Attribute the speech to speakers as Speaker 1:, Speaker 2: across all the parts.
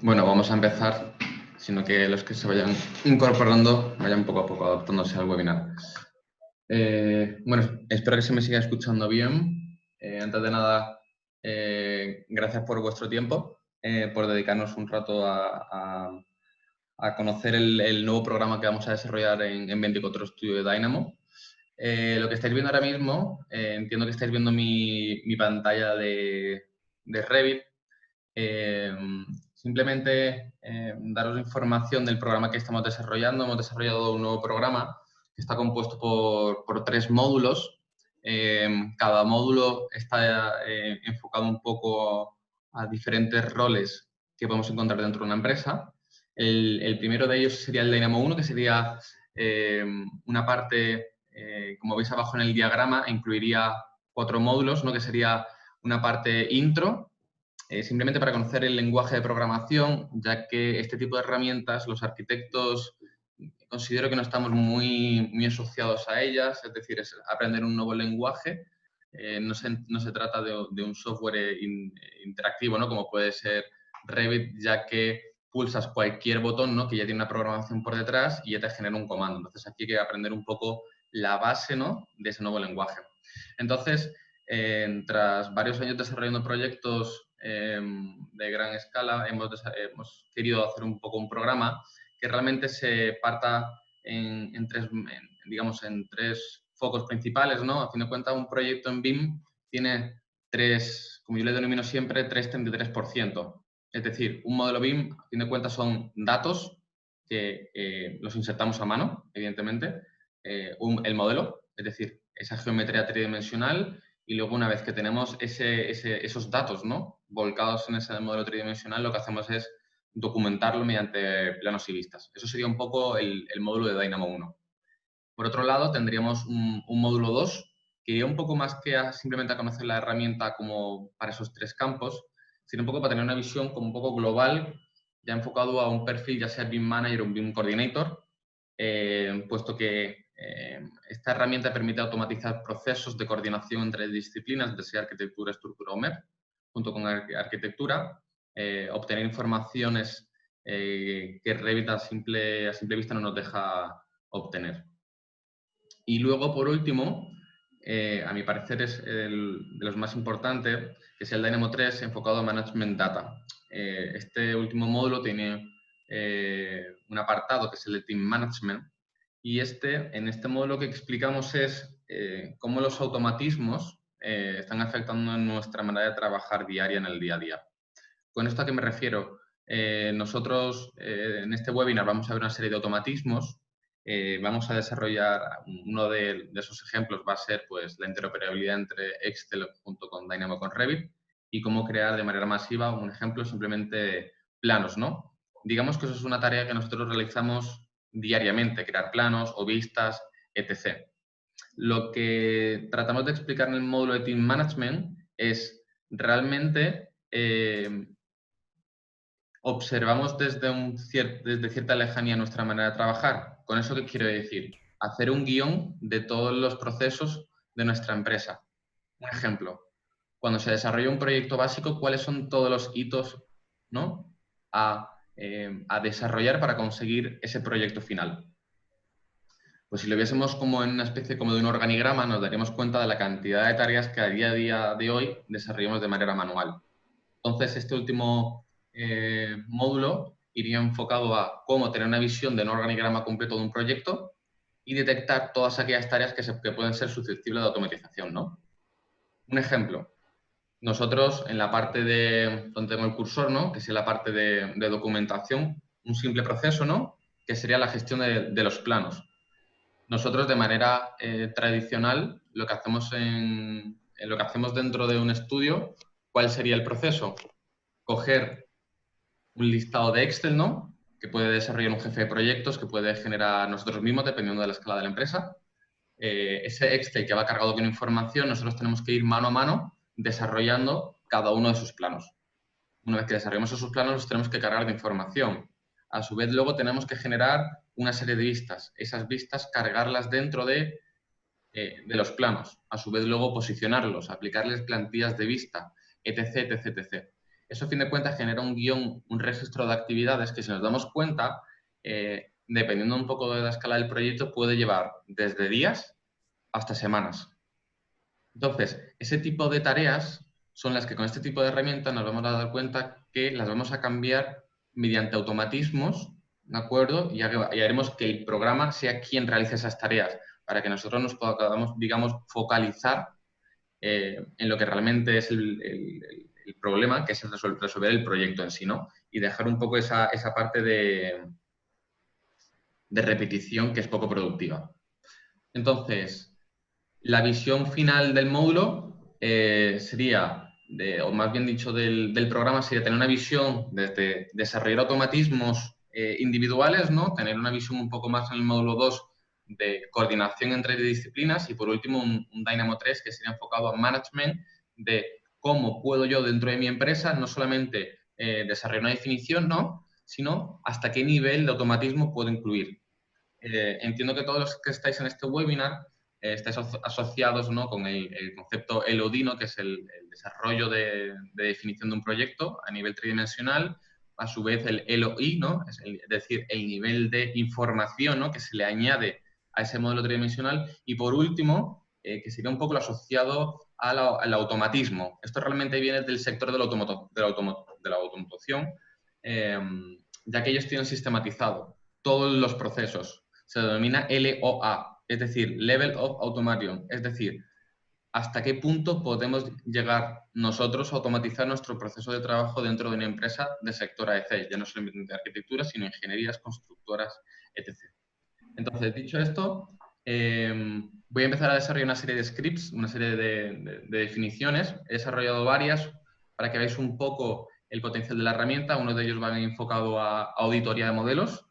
Speaker 1: Bueno, vamos a empezar, sino que los que se vayan incorporando vayan poco a poco adaptándose al webinar. Bueno, espero que se me siga escuchando bien. Antes de nada, gracias por vuestro tiempo, por dedicarnos un rato a conocer el nuevo programa que vamos a desarrollar en 24 Studio de Dynamo. Lo que estáis viendo ahora mismo, entiendo que estáis viendo mi pantalla de Revit. Simplemente daros información del programa que estamos desarrollando. Hemos desarrollado un nuevo programa que está compuesto por 3 módulos. Cada módulo está enfocado un poco a diferentes roles que podemos encontrar dentro de una empresa. El primero de ellos sería el Dynamo 1, que sería una parte, como veis abajo en el diagrama, incluiría 4 módulos, ¿no? Que sería una parte intro, simplemente para conocer el lenguaje de programación, ya que este tipo de herramientas, los arquitectos, considero que no estamos muy asociados a ellas, es decir, es aprender un nuevo lenguaje. No se trata de un software interactivo, ¿no? Como puede ser Revit, ya que pulsas cualquier botón, ¿no? Que ya tiene una programación por detrás y ya te genera un comando. Entonces, aquí hay que aprender un poco la base, ¿no? De ese nuevo lenguaje. Entonces, tras varios años desarrollando proyectos de gran escala, hemos querido hacer un poco un programa que realmente se parta en tres focos principales, ¿no? A fin de cuentas, un proyecto en BIM tiene como yo le denomino siempre, 33%. Es decir, un modelo BIM, a fin de cuentas, son datos que los insertamos a mano, evidentemente, el modelo, es decir, esa geometría tridimensional, y luego una vez que tenemos esos datos, ¿no? Volcados en ese modelo tridimensional, lo que hacemos es documentarlo mediante planos y vistas. Eso sería un poco el módulo de Dynamo 1. Por otro lado, tendríamos un módulo 2, que iría un poco más que simplemente a conocer la herramienta como para esos 3 campos, sino un poco para tener una visión como un poco global, ya enfocado a un perfil, ya sea BIM Manager o un BIM Coordinator, puesto que esta herramienta permite automatizar procesos de coordinación entre disciplinas, ya sea arquitectura, estructura o MEP, junto con arquitectura, obtener informaciones que Revit a simple vista no nos deja obtener. Y luego, por último, a mi parecer es de los más importantes, que es el Dynamo 3 enfocado a Management Data. Este último módulo tiene un apartado que es el de Team Management, y en este módulo lo que explicamos es cómo los automatismos están afectando en nuestra manera de trabajar diaria en el día a día. ¿Con esto a qué me refiero? Nosotros en este webinar vamos a ver una serie de automatismos. Vamos a desarrollar, uno de esos ejemplos va a ser pues, la interoperabilidad entre Excel junto con Dynamo con Revit, y cómo crear de manera masiva un ejemplo simplemente planos, ¿no? Digamos que eso es una tarea que nosotros realizamos diariamente, crear planos o vistas, etc. Lo que tratamos de explicar en el módulo de Team Management es realmente observamos desde cierta lejanía nuestra manera de trabajar. ¿Con eso qué quiero decir? Hacer un guión de todos los procesos de nuestra empresa. Un ejemplo, cuando se desarrolla un proyecto básico, ¿cuáles son todos los hitos, ¿no? a desarrollar para conseguir ese proyecto final? Pues si lo viésemos como en una especie como de un organigrama, nos daríamos cuenta de la cantidad de tareas que a día de hoy desarrollamos de manera manual. Entonces, este último módulo iría enfocado a cómo tener una visión de un organigrama completo de un proyecto y detectar todas aquellas tareas que pueden ser susceptibles de automatización, ¿no? Un ejemplo, nosotros en la parte donde tengo el cursor, ¿no? Que es la parte de documentación, un simple proceso, ¿no? Que sería la gestión de los planos. Nosotros de manera tradicional, lo que hacemos dentro de un estudio, ¿cuál sería el proceso? Coger un listado de Excel, ¿no? Que puede desarrollar un jefe de proyectos, que puede generar nosotros mismos, dependiendo de la escala de la empresa. Ese Excel que va cargado con información, nosotros tenemos que ir mano a mano desarrollando cada uno de sus planos. Una vez que desarrollamos esos planos, los tenemos que cargar de información. A su vez, luego tenemos que generar una serie de vistas. Esas vistas, cargarlas dentro de los planos. A su vez, luego posicionarlos, aplicarles plantillas de vista, etc, etc, etc. Eso, a fin de cuentas, genera un guión, un registro de actividades que, si nos damos cuenta, dependiendo un poco de la escala del proyecto, puede llevar desde días hasta semanas. Entonces, ese tipo de tareas son las que con este tipo de herramientas nos vamos a dar cuenta que las vamos a cambiar mediante automatismos, ¿de acuerdo? Y haremos que el programa sea quien realice esas tareas, para que nosotros nos podamos, digamos, focalizar en lo que realmente es el problema, que es resolver el proyecto en sí, ¿no? Y dejar un poco esa parte de repetición que es poco productiva. Entonces, la visión final del módulo sería, o más bien dicho, del programa, sería tener una visión desde desarrollar automatismos individuales, ¿no? Tener una visión un poco más en el módulo 2 de coordinación entre disciplinas y, por último, un Dynamo 3 que sería enfocado a management de cómo puedo yo dentro de mi empresa no solamente desarrollar una definición, ¿no? Sino hasta qué nivel de automatismo puedo incluir. Entiendo que todos los que estáis en este webinar estáis asociados, ¿no?, con el concepto ELODI, que es el desarrollo de definición de un proyecto a nivel tridimensional, a su vez el ELOI, ¿no?, es decir, el nivel de información, ¿no?, que se le añade a ese modelo tridimensional, y por último, que sería un poco lo asociado al automatismo. Esto realmente viene del sector de la automoción, ya que ellos tienen sistematizado todos los procesos. Se denomina LOA, es decir, Level of Automation, es decir, hasta qué punto podemos llegar nosotros a automatizar nuestro proceso de trabajo dentro de una empresa de sector AEC, ya no solamente de arquitectura, sino ingenierías, constructoras, etc. Entonces, dicho esto, voy a empezar a desarrollar una serie de scripts, una serie de definiciones. He desarrollado varias para que veáis un poco el potencial de la herramienta. Uno de ellos va enfocado a auditoría de modelos,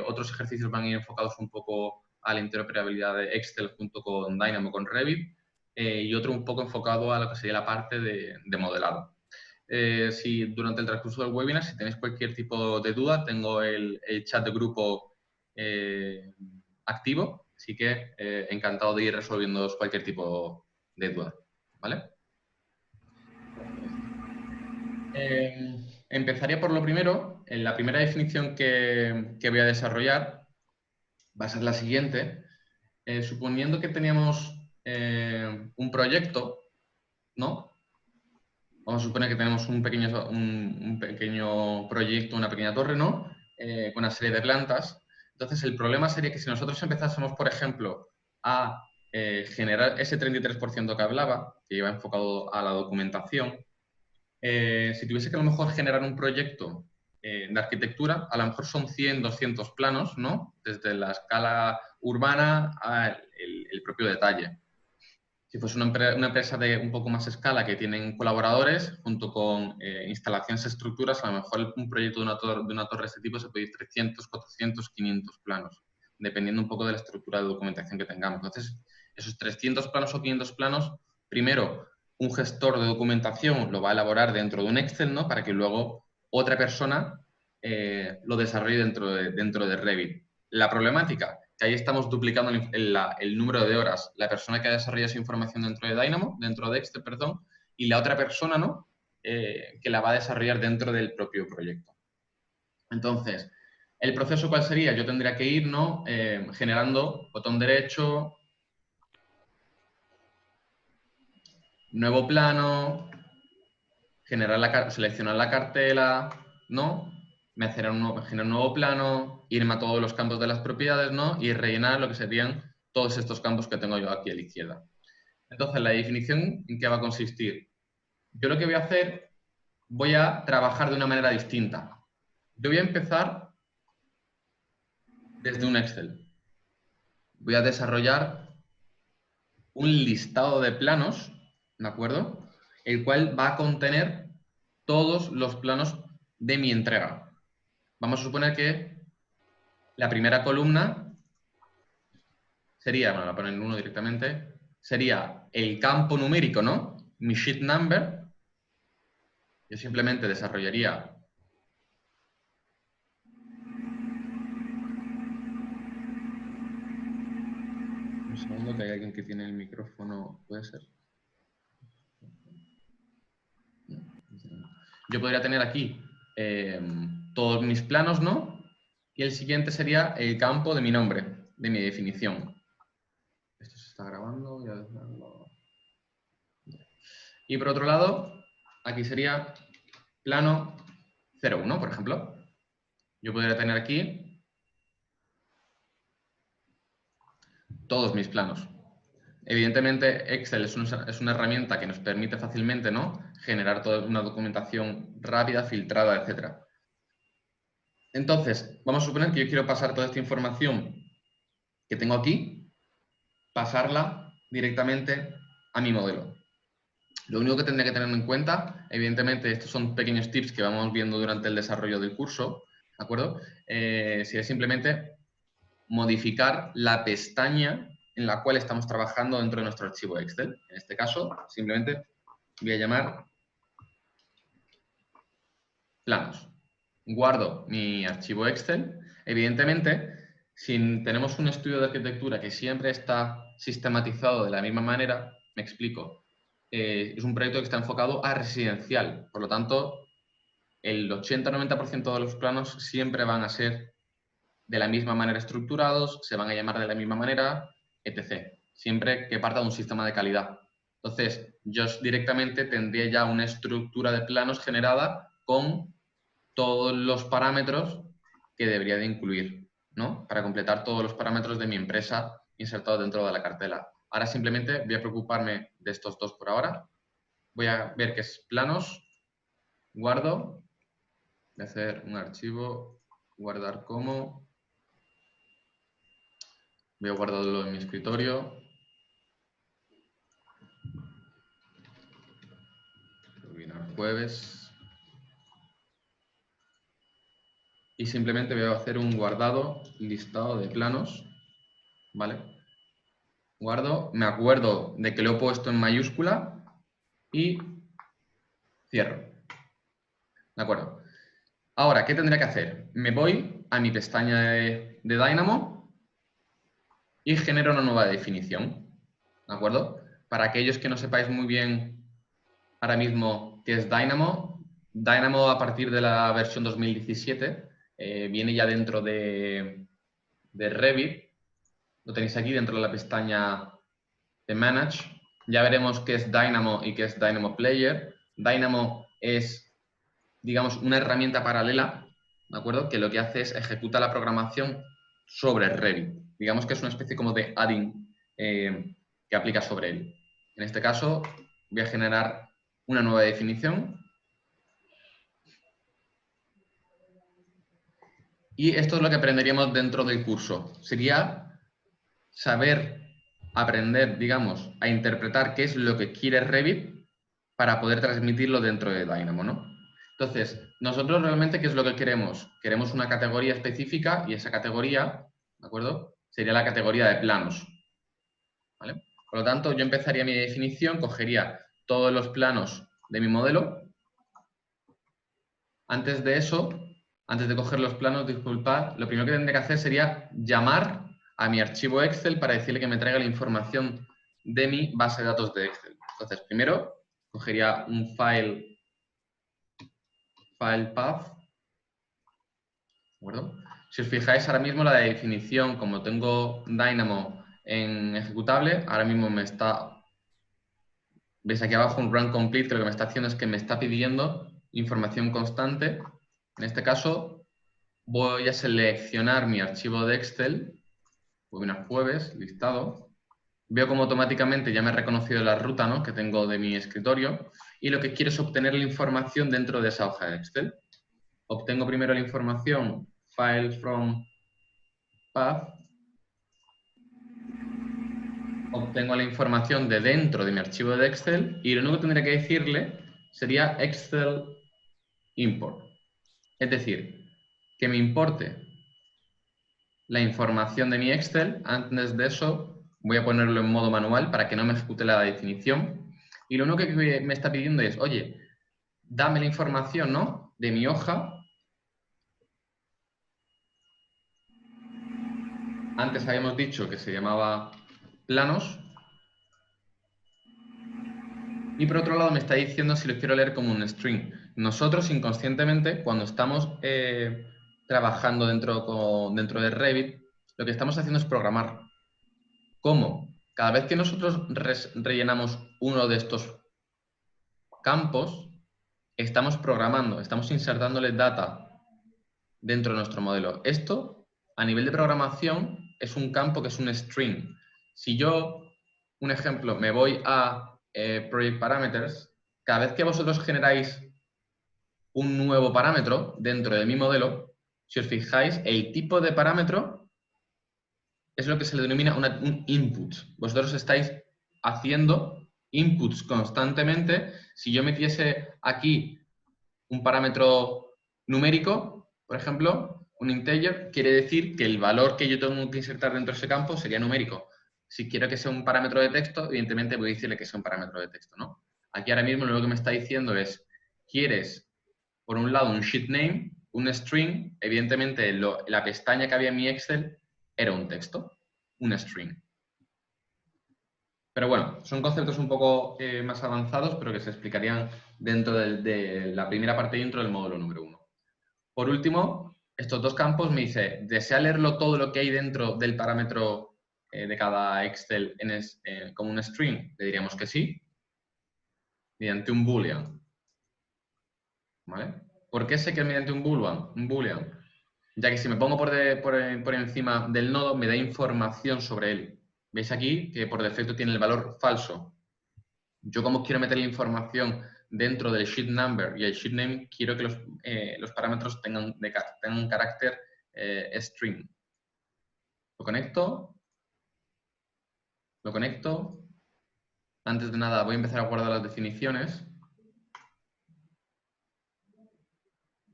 Speaker 1: otros ejercicios van enfocados un poco a la interoperabilidad de Excel junto con Dynamo, con Revit, y otro un poco enfocado a lo que sería la parte de modelado. Si durante el transcurso del webinar, si tenéis cualquier tipo de duda, tengo el chat de grupo activo, así que encantado de ir resolviendo cualquier tipo de duda, ¿vale? Empezaría por lo primero. La primera definición que voy a desarrollar va a ser la siguiente. Suponiendo que teníamos un proyecto, ¿no? Vamos a suponer que tenemos un pequeño proyecto, una pequeña torre, ¿no? Con una serie de plantas. Entonces, el problema sería que si nosotros empezásemos, por ejemplo, a generar ese 33% que hablaba, que iba enfocado a la documentación, si tuviese que a lo mejor generar un proyecto de arquitectura, a lo mejor son 100, 200 planos, ¿no? Desde la escala urbana al el propio detalle. Si fuese una empresa de un poco más escala que tienen colaboradores, junto con instalaciones y estructuras, a lo mejor un proyecto de una torre de este tipo se puede ir 300, 400, 500 planos, dependiendo un poco de la estructura de documentación que tengamos. Entonces, esos 300 planos o 500 planos, primero, un gestor de documentación lo va a elaborar dentro de un Excel, ¿no?, para que luego otra persona lo desarrolle dentro de Revit. La problemática, que ahí estamos duplicando el número de horas. La persona que desarrolla esa información dentro de Excel, perdón, y la otra persona, ¿no?, que la va a desarrollar dentro del propio proyecto. Entonces, ¿el proceso cuál sería? Yo tendría que ir, ¿no?, generando botón derecho, nuevo plano, seleccionar la cartela, ¿no? Me generar un nuevo plano, irme a todos los campos de las propiedades, ¿no?, y rellenar lo que serían todos estos campos que tengo yo aquí a la izquierda. Entonces, la definición, ¿en qué va a consistir? Yo lo que voy a hacer, voy a trabajar de una manera distinta. Yo voy a empezar desde un Excel. Voy a desarrollar un listado de planos, ¿de acuerdo?, el cual va a contener todos los planos de mi entrega. Vamos a suponer que la primera columna sería, bueno, voy a poner en 1 directamente, sería el campo numérico, ¿no?, mi sheet number. Yo simplemente desarrollaría un segundo, que hay alguien que tiene el micrófono, ¿puede ser? yo podría tener aquí todos mis planos, ¿no? Y el siguiente sería el campo de mi nombre, de mi definición. Esto se está grabando. Y por otro lado, aquí sería plano 01, por ejemplo. Yo podría tener aquí todos mis planos. Evidentemente, Excel es una herramienta que nos permite fácilmente, ¿no?, generar toda una documentación rápida, filtrada, etc. Entonces, vamos a suponer que yo quiero pasar toda esta información que tengo aquí, pasarla directamente a mi modelo. Lo único que tendría que tener en cuenta, evidentemente, estos son pequeños tips que vamos viendo durante el desarrollo del curso, ¿de acuerdo? Sería simplemente modificar la pestaña en la cual estamos trabajando dentro de nuestro archivo Excel. En este caso, simplemente voy a llamar planos. Guardo mi archivo Excel. Evidentemente, si tenemos un estudio de arquitectura que siempre está sistematizado de la misma manera, me explico, es un proyecto que está enfocado a residencial. Por lo tanto, el 80-90% de los planos siempre van a ser de la misma manera estructurados, se van a llamar de la misma manera, etc. Siempre que parta de un sistema de calidad. Entonces, yo directamente tendría ya una estructura de planos generada con todos los parámetros que debería de incluir, ¿no?, para completar todos los parámetros de mi empresa insertados dentro de la cartela. Ahora simplemente voy a preocuparme de estos dos por ahora. Voy a ver qué es planos, guardo, voy a hacer un archivo, guardar como, voy a guardarlo en mi escritorio, terminar jueves, y simplemente voy a hacer un guardado listado de planos, ¿vale? Guardo, me acuerdo de que lo he puesto en mayúscula y cierro. ¿De acuerdo? Ahora, ¿qué tendría que hacer? Me voy a mi pestaña de Dynamo y genero una nueva definición. ¿De acuerdo? Para aquellos que no sepáis muy bien ahora mismo qué es Dynamo, Dynamo a partir de la versión 2017 viene ya dentro de Revit. Lo tenéis aquí dentro de la pestaña de Manage. Ya veremos qué es Dynamo y qué es Dynamo Player. Dynamo es, digamos, una herramienta paralela, ¿de acuerdo?, que lo que hace es ejecuta la programación sobre Revit. Digamos que es una especie como de add-in que aplica sobre él. En este caso, voy a generar una nueva definición. Y esto es lo que aprenderíamos dentro del curso. Sería saber aprender, digamos, a interpretar qué es lo que quiere Revit para poder transmitirlo dentro de Dynamo, ¿no? Entonces, nosotros realmente, ¿qué es lo que queremos? Queremos una categoría específica y esa categoría, ¿de acuerdo?, sería la categoría de planos, ¿vale? Por lo tanto, yo empezaría mi definición, cogería todos los planos de mi modelo. Antes de eso, antes de coger los planos, disculpad, lo primero que tendría que hacer sería llamar a mi archivo Excel para decirle que me traiga la información de mi base de datos de Excel. Entonces, primero cogería un file path, ¿de acuerdo? Si os fijáis ahora mismo la definición, como tengo Dynamo en ejecutable, ahora mismo me está, veis aquí abajo un run complete, que lo que me está haciendo es que me está pidiendo información constante. En este caso, voy a seleccionar mi archivo de Excel, webinar jueves, listado. Veo como automáticamente ya me ha reconocido la ruta, ¿no?, que tengo de mi escritorio, y lo que quiero es obtener la información dentro de esa hoja de Excel. Obtengo primero la información, file from path, obtengo la información de dentro de mi archivo de Excel y lo único que tendría que decirle sería Excel import. Es decir, que me importe la información de mi Excel. Antes de eso voy a ponerlo en modo manual para que no me ejecute la definición. Y lo único que me está pidiendo es, oye, dame la información, ¿no?, de mi hoja. Antes habíamos dicho que se llamaba planos. Y por otro lado me está diciendo si lo quiero leer como un string. Nosotros inconscientemente, cuando estamos trabajando dentro de Revit, lo que estamos haciendo es programar. ¿Cómo? Cada vez que nosotros rellenamos uno de estos campos, estamos programando, estamos insertándole data dentro de nuestro modelo. Esto, a nivel de programación, es un campo que es un string. Si yo, un ejemplo, me voy a Project Parameters, cada vez que vosotros generáis un nuevo parámetro dentro de mi modelo, si os fijáis, el tipo de parámetro es lo que se le denomina un input. Vosotros estáis haciendo inputs constantemente. Si yo metiese aquí un parámetro numérico, por ejemplo, un integer, quiere decir que el valor que yo tengo que insertar dentro de ese campo sería numérico. Si quiero que sea un parámetro de texto, evidentemente voy a decirle que sea un parámetro de texto, ¿no? Aquí ahora mismo lo que me está diciendo es, ¿quieres, por un lado, un sheet name, un string? Evidentemente, la pestaña que había en mi Excel era un texto, un string. Pero bueno, son conceptos un poco más avanzados, pero que se explicarían dentro de la primera parte de intro del módulo número 1. Por último, estos dos campos me dice, ¿desea leerlo todo lo que hay dentro del parámetro de cada Excel como un string? Le diríamos que sí, mediante un boolean. ¿Vale? ¿Por qué sé que es mediante un boolean? Un boolean, ya que si me pongo por encima del nodo, me da información sobre él. ¿Veis aquí que por defecto tiene el valor falso? Yo, como quiero meter la información dentro del sheet number y el sheet name, quiero que los parámetros tengan un carácter string. Lo conecto. Lo conecto. Antes de nada voy a empezar a guardar las definiciones.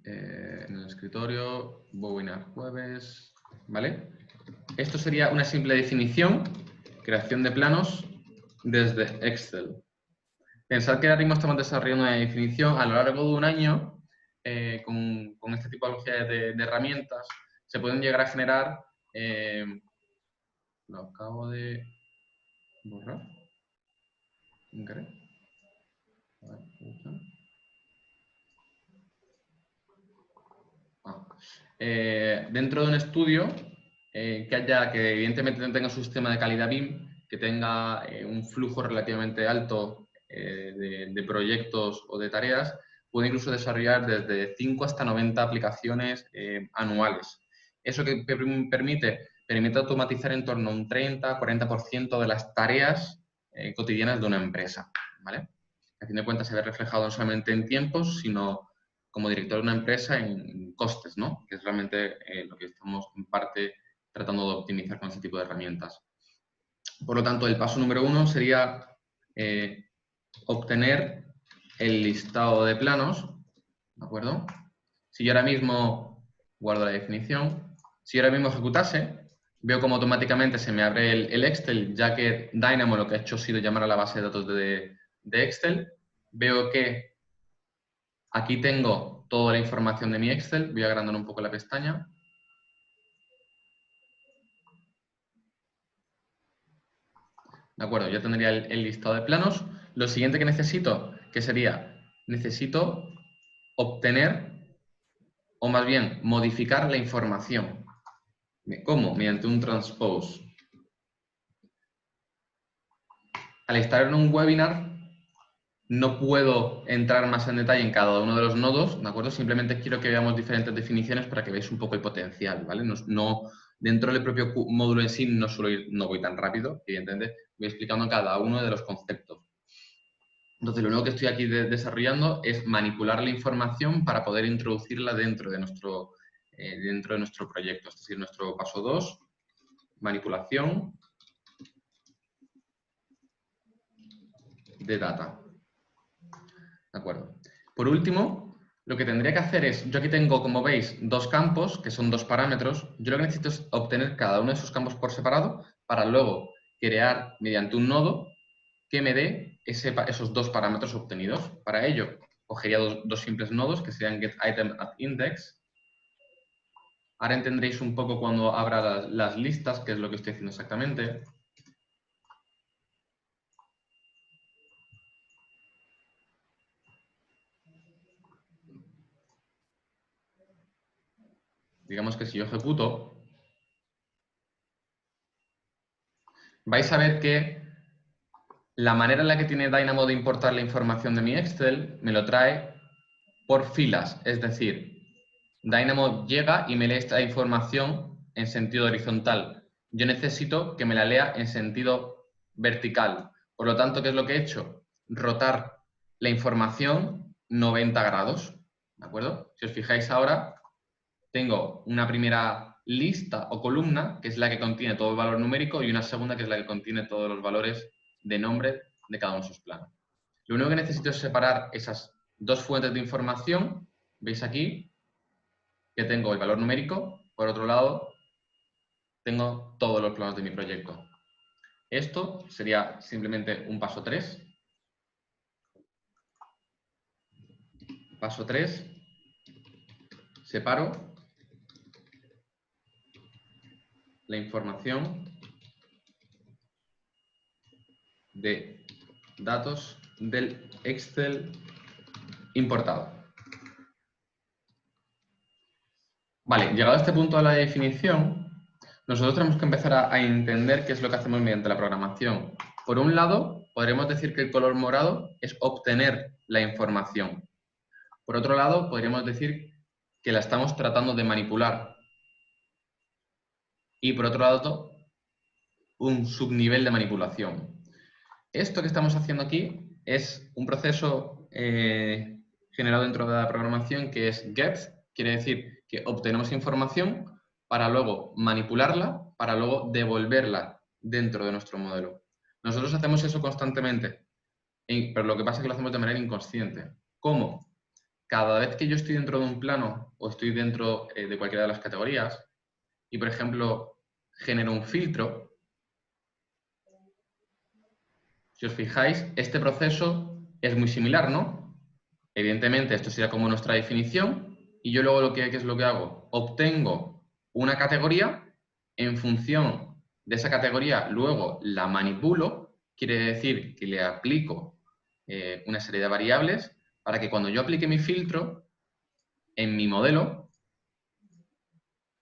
Speaker 1: En el escritorio, webinar jueves, ¿vale? Esto sería una simple definición, creación de planos desde Excel. Pensad que ahora mismo estamos desarrollando una definición a lo largo de un año con este tipo de herramientas. Se pueden llegar a generar, lo acabo de borrar, sin querer. Dentro de un estudio que evidentemente tenga un sistema de calidad BIM, que tenga un flujo relativamente alto de proyectos o de tareas, puede incluso desarrollar desde 5 hasta 90 aplicaciones anuales. Eso que permite automatizar en torno a un 30-40% de las tareas cotidianas de una empresa, ¿vale? A fin de cuentas se ve reflejado no solamente en tiempos, sino como director de una empresa en costes, ¿no? Que es realmente lo que estamos en parte tratando de optimizar con este tipo de herramientas. Por lo tanto, el paso número 1 sería obtener el listado de planos, ¿de acuerdo? Si yo ahora mismo guardo la definición, si yo ahora mismo ejecutase, veo como automáticamente se me abre el Excel, ya que Dynamo lo que ha hecho ha sido llamar a la base de datos de Excel. Veo que aquí tengo toda la información de mi Excel. Voy agrandando un poco la pestaña. De acuerdo, ya tendría el listado de planos. Lo siguiente que necesito, ¿qué sería? Necesito obtener, o más bien modificar la información. ¿Cómo? Mediante un transpose. Al estar en un webinar, no puedo entrar más en detalle en cada uno de los nodos, ¿de acuerdo? Simplemente quiero que veamos diferentes definiciones para que veáis un poco el potencial, ¿vale? Dentro del propio módulo en sí no voy tan rápido, evidentemente, voy explicando cada uno de los conceptos. Entonces, lo único que estoy aquí desarrollando es manipular la información para poder introducirla dentro de nuestro proyecto. Es decir, nuestro paso 2, manipulación de data. ¿De acuerdo? Por último, lo que tendría que hacer es, yo aquí tengo, como veis, dos campos, que son dos parámetros. Yo lo que necesito es obtener cada uno de esos campos por separado para luego crear mediante un nodo que me dé esos dos parámetros obtenidos. Para ello, cogería dos simples nodos que serían getItem@index. Ahora entenderéis un poco cuando abra las listas, que es lo que estoy haciendo exactamente. digamos que si yo ejecuto, vais a ver que la manera en la que tiene Dynamo de importar la información de mi Excel me lo trae por filas, es decir, Dynamo llega y me lee esta información en sentido horizontal. Yo necesito que me la lea en sentido vertical. Por lo tanto, ¿qué es lo que he hecho? Rotar la información 90 grados. ¿De acuerdo? Si os fijáis ahora, tengo una primera lista o columna, que es la que contiene todo el valor numérico, y una segunda, que es la que contiene todos los valores de nombre de cada uno de sus planos. Lo único que necesito es separar esas dos fuentes de información. ¿Veis aquí? Que tengo el valor numérico, por otro lado, tengo todos los planos de mi proyecto. Esto sería simplemente un paso 3. Paso 3, separo la información de datos del Excel importado. Vale, llegado a este punto de la definición, nosotros tenemos que empezar a entender qué es lo que hacemos mediante la programación. Por un lado, podremos decir que el color morado es obtener la información. Por otro lado, podríamos decir que la estamos tratando de manipular. Y por otro lado, un subnivel de manipulación. Esto que estamos haciendo aquí es un proceso generado dentro de la programación que es get, quiere decir que obtenemos información para luego manipularla, para luego devolverla dentro de nuestro modelo. Nosotros hacemos eso constantemente, pero lo que pasa es que lo hacemos de manera inconsciente. ¿Cómo? Cada vez que yo estoy dentro de un plano o estoy dentro de cualquiera de las categorías y, por ejemplo, genero un filtro, si os fijáis, este proceso es muy similar, ¿no? Evidentemente, esto sería como nuestra definición y yo luego ¿qué es lo que hago? Obtengo una categoría, en función de esa categoría luego la manipulo, quiere decir que le aplico una serie de variables para que cuando yo aplique mi filtro en mi modelo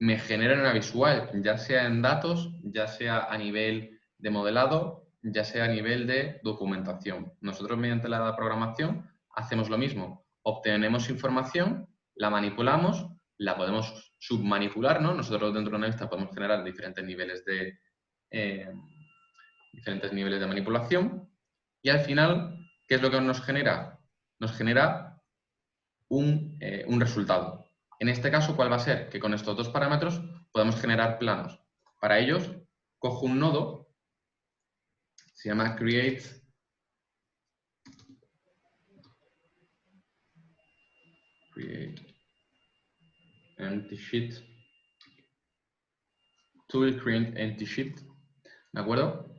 Speaker 1: me genere una visual, ya sea en datos, ya sea a nivel de modelado, ya sea a nivel de documentación. Nosotros mediante la programación hacemos lo mismo. Obtenemos información, la manipulamos, la podemos submanipular, ¿no? Nosotros dentro de una lista podemos generar diferentes niveles de manipulación y al final, ¿qué es lo que nos genera? Nos genera un resultado. En este caso, ¿cuál va a ser? Que con estos dos parámetros podemos generar planos. Para ellos, cojo un nodo, se llama create empty sheet, tool create empty sheet, ¿de acuerdo?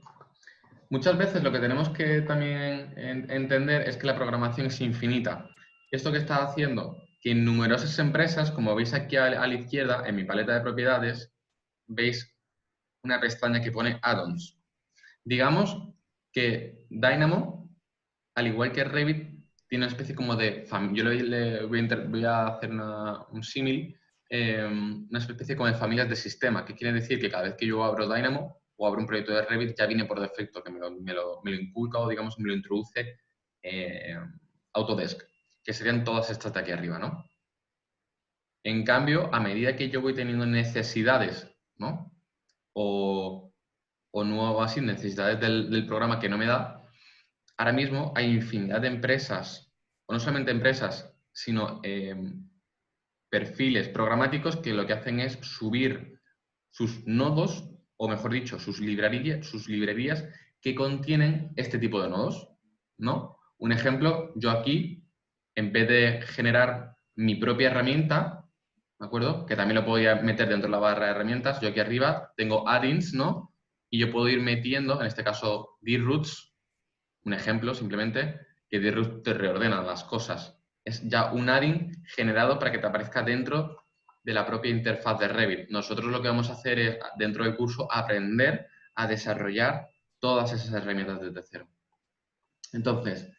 Speaker 1: Muchas veces lo que tenemos que también entender es que la programación es infinita. Esto que está haciendo que en numerosas empresas, como veis aquí a la izquierda, en mi paleta de propiedades, veis una pestaña que pone add-ons. Digamos que Dynamo, al igual que Revit, tiene una especie como de... Yo voy a hacer un símil, una especie como de familias de sistema, que quiere decir que cada vez que yo abro Dynamo o abro un proyecto de Revit, ya viene por defecto, que me lo inculca o digamos me lo introduce Autodesk, que serían todas estas de aquí arriba, ¿no? En cambio, a medida que yo voy teniendo necesidades, ¿no? O nuevas así, necesidades del programa que no me da, ahora mismo hay infinidad de empresas, o no solamente empresas, sino perfiles programáticos que lo que hacen es subir sus nodos, o mejor dicho, sus librerías que contienen este tipo de nodos, ¿no? Un ejemplo, yo aquí, en vez de generar mi propia herramienta, ¿de acuerdo? Que también lo podría meter dentro de la barra de herramientas, yo aquí arriba tengo add-ins, ¿no? Y yo puedo ir metiendo, en este caso, droots, un ejemplo simplemente, que droots te reordena las cosas. Es ya un add-in generado para que te aparezca dentro de la propia interfaz de Revit. Nosotros lo que vamos a hacer es, dentro del curso, aprender a desarrollar todas esas herramientas desde cero. Entonces,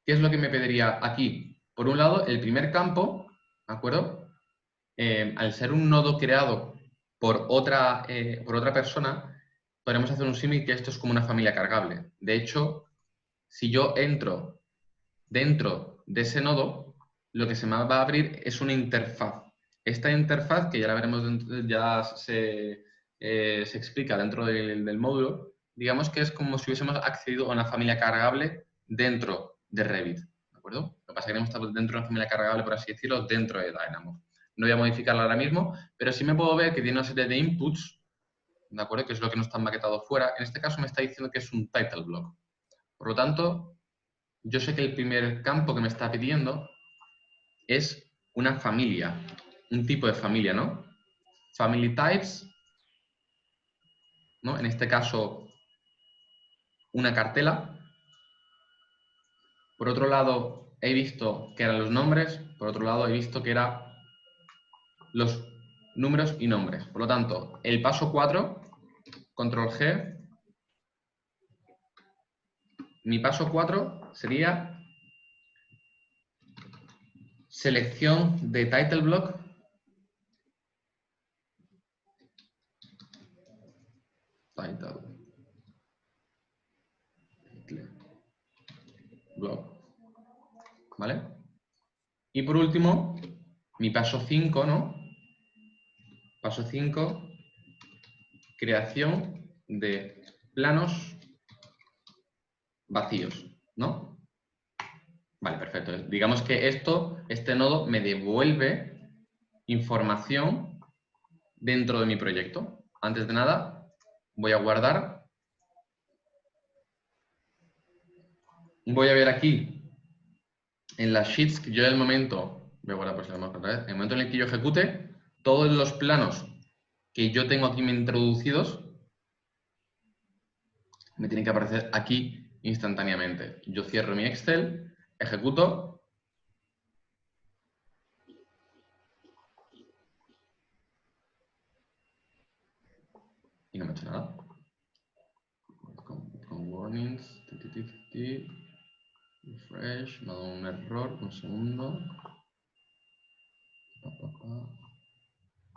Speaker 1: ¿qué es lo que me pediría aquí? Por un lado, el primer campo, ¿de acuerdo? al ser un nodo creado por otra persona, podemos hacer un símil que esto es como una familia cargable. De hecho, si yo entro dentro de ese nodo, lo que se me va a abrir es una interfaz. Esta interfaz, que ya la veremos, ya se explica dentro del módulo, digamos que es como si hubiésemos accedido a una familia cargable dentro de Revit, ¿de acuerdo? Lo que pasa es que queremos estar dentro de una familia cargable, por así decirlo, dentro de Dynamo. No voy a modificarla ahora mismo, pero sí me puedo ver que tiene una serie de inputs, ¿de acuerdo? Que es lo que no está maquetado fuera. En este caso me está diciendo que es un title block. Por lo tanto, yo sé que el primer campo que me está pidiendo es una familia, un tipo de familia, ¿no? Family types, ¿no? En este caso, una cartela. Por otro lado, he visto que eran los nombres. Por otro lado, he visto que eran los números y nombres. Por lo tanto, el paso 4, control G, mi paso 4 sería selección de title block. Title block. ¿Vale? Y por último, mi paso 5, ¿no? Paso 5, creación de planos vacíos, ¿no? Vale, perfecto. Digamos que este nodo me devuelve información dentro de mi proyecto. Antes de nada, voy a guardar. Voy a ver aquí, en las sheets, que yo en el momento, voy a guardar por si lo otra vez, en el momento en el que yo ejecute, todos los planos que yo tengo aquí introducidos me tienen que aparecer aquí instantáneamente. Yo cierro mi Excel, ejecuto y no me ha hecho nada. Con warnings, refresh, me ha dado un error, un segundo.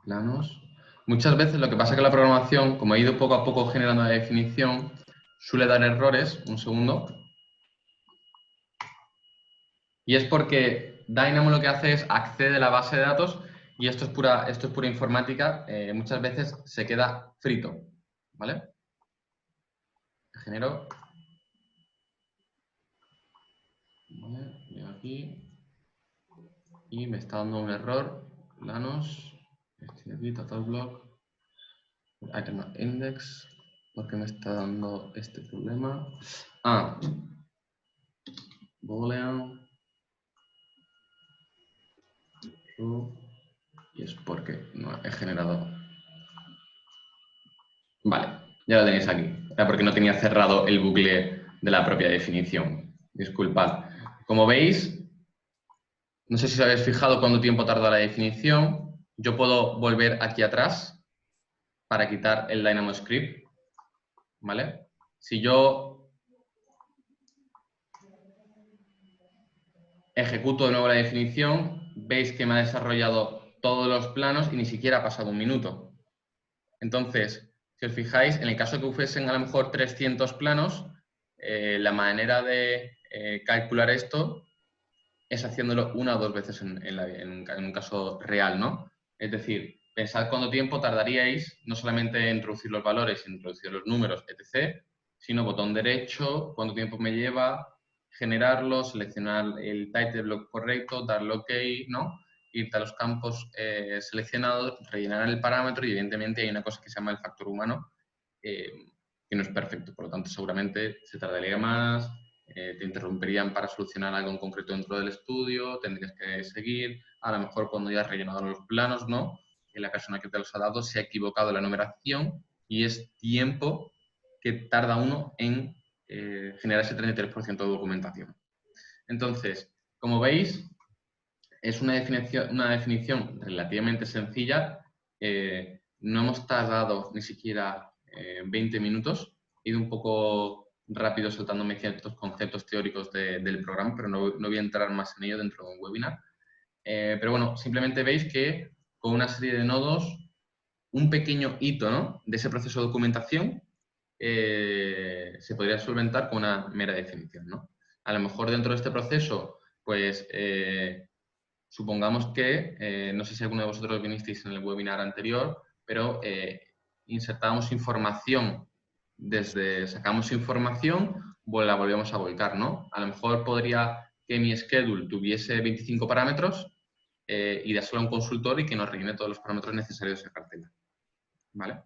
Speaker 1: Planos. Muchas veces lo que pasa es que la programación, como he ido poco a poco generando la definición, suele dar errores, un segundo. Y es porque Dynamo lo que hace es accede a la base de datos y esto es pura informática, muchas veces se queda frito, ¿vale? Genero. Vale, voy aquí y me está dando un error. Planos, estoy aquí, total block, item index, ¿por qué me está dando este problema? Ah, boolean true, y es porque no he generado. Vale, ya lo tenéis aquí. Era porque no tenía cerrado el bucle de la propia definición. Disculpad. Como veis, no sé si os habéis fijado cuánto tiempo tarda la definición. Yo puedo volver aquí atrás para quitar el DynamoScript, ¿vale? Si yo ejecuto de nuevo la definición, veis que me ha desarrollado todos los planos y ni siquiera ha pasado un minuto. Entonces, si os fijáis, en el caso que fuesen a lo mejor 300 planos, la manera de calcular esto es haciéndolo una o dos veces en un caso real, ¿no? Es decir, pensad cuánto tiempo tardaríais no solamente en introducir los valores, en introducir los números, etc., sino botón derecho, cuánto tiempo me lleva generarlo, seleccionar el title block correcto, darle OK, ¿no? Irte a los campos seleccionados, rellenar el parámetro y evidentemente hay una cosa que se llama el factor humano, que no es perfecto, por lo tanto seguramente se tardaría más, te interrumpirían para solucionar algo en concreto dentro del estudio, tendrías que seguir, a lo mejor cuando ya has rellenado los planos, ¿no? Que la persona que te los ha dado se ha equivocado en la numeración y es tiempo que tarda uno en generar ese 33% de documentación. Entonces, como veis, es una definición relativamente sencilla. No hemos tardado ni siquiera 20 minutos. He ido un poco rápido soltándome ciertos conceptos teóricos del programa, pero no voy a entrar más en ello dentro de un webinar. Pero bueno, simplemente veis que con una serie de nodos, un pequeño hito, ¿no?, de ese proceso de documentación se podría solventar con una mera definición, ¿no? A lo mejor dentro de este proceso, pues supongamos que, no sé si alguno de vosotros vinisteis en el webinar anterior, pero insertamos información sacamos información, la volvemos a volcar, ¿no? A lo mejor podría que mi schedule tuviese 25 parámetros y dárselo a un consultor y que nos rellene todos los parámetros necesarios de esa cartera, ¿vale?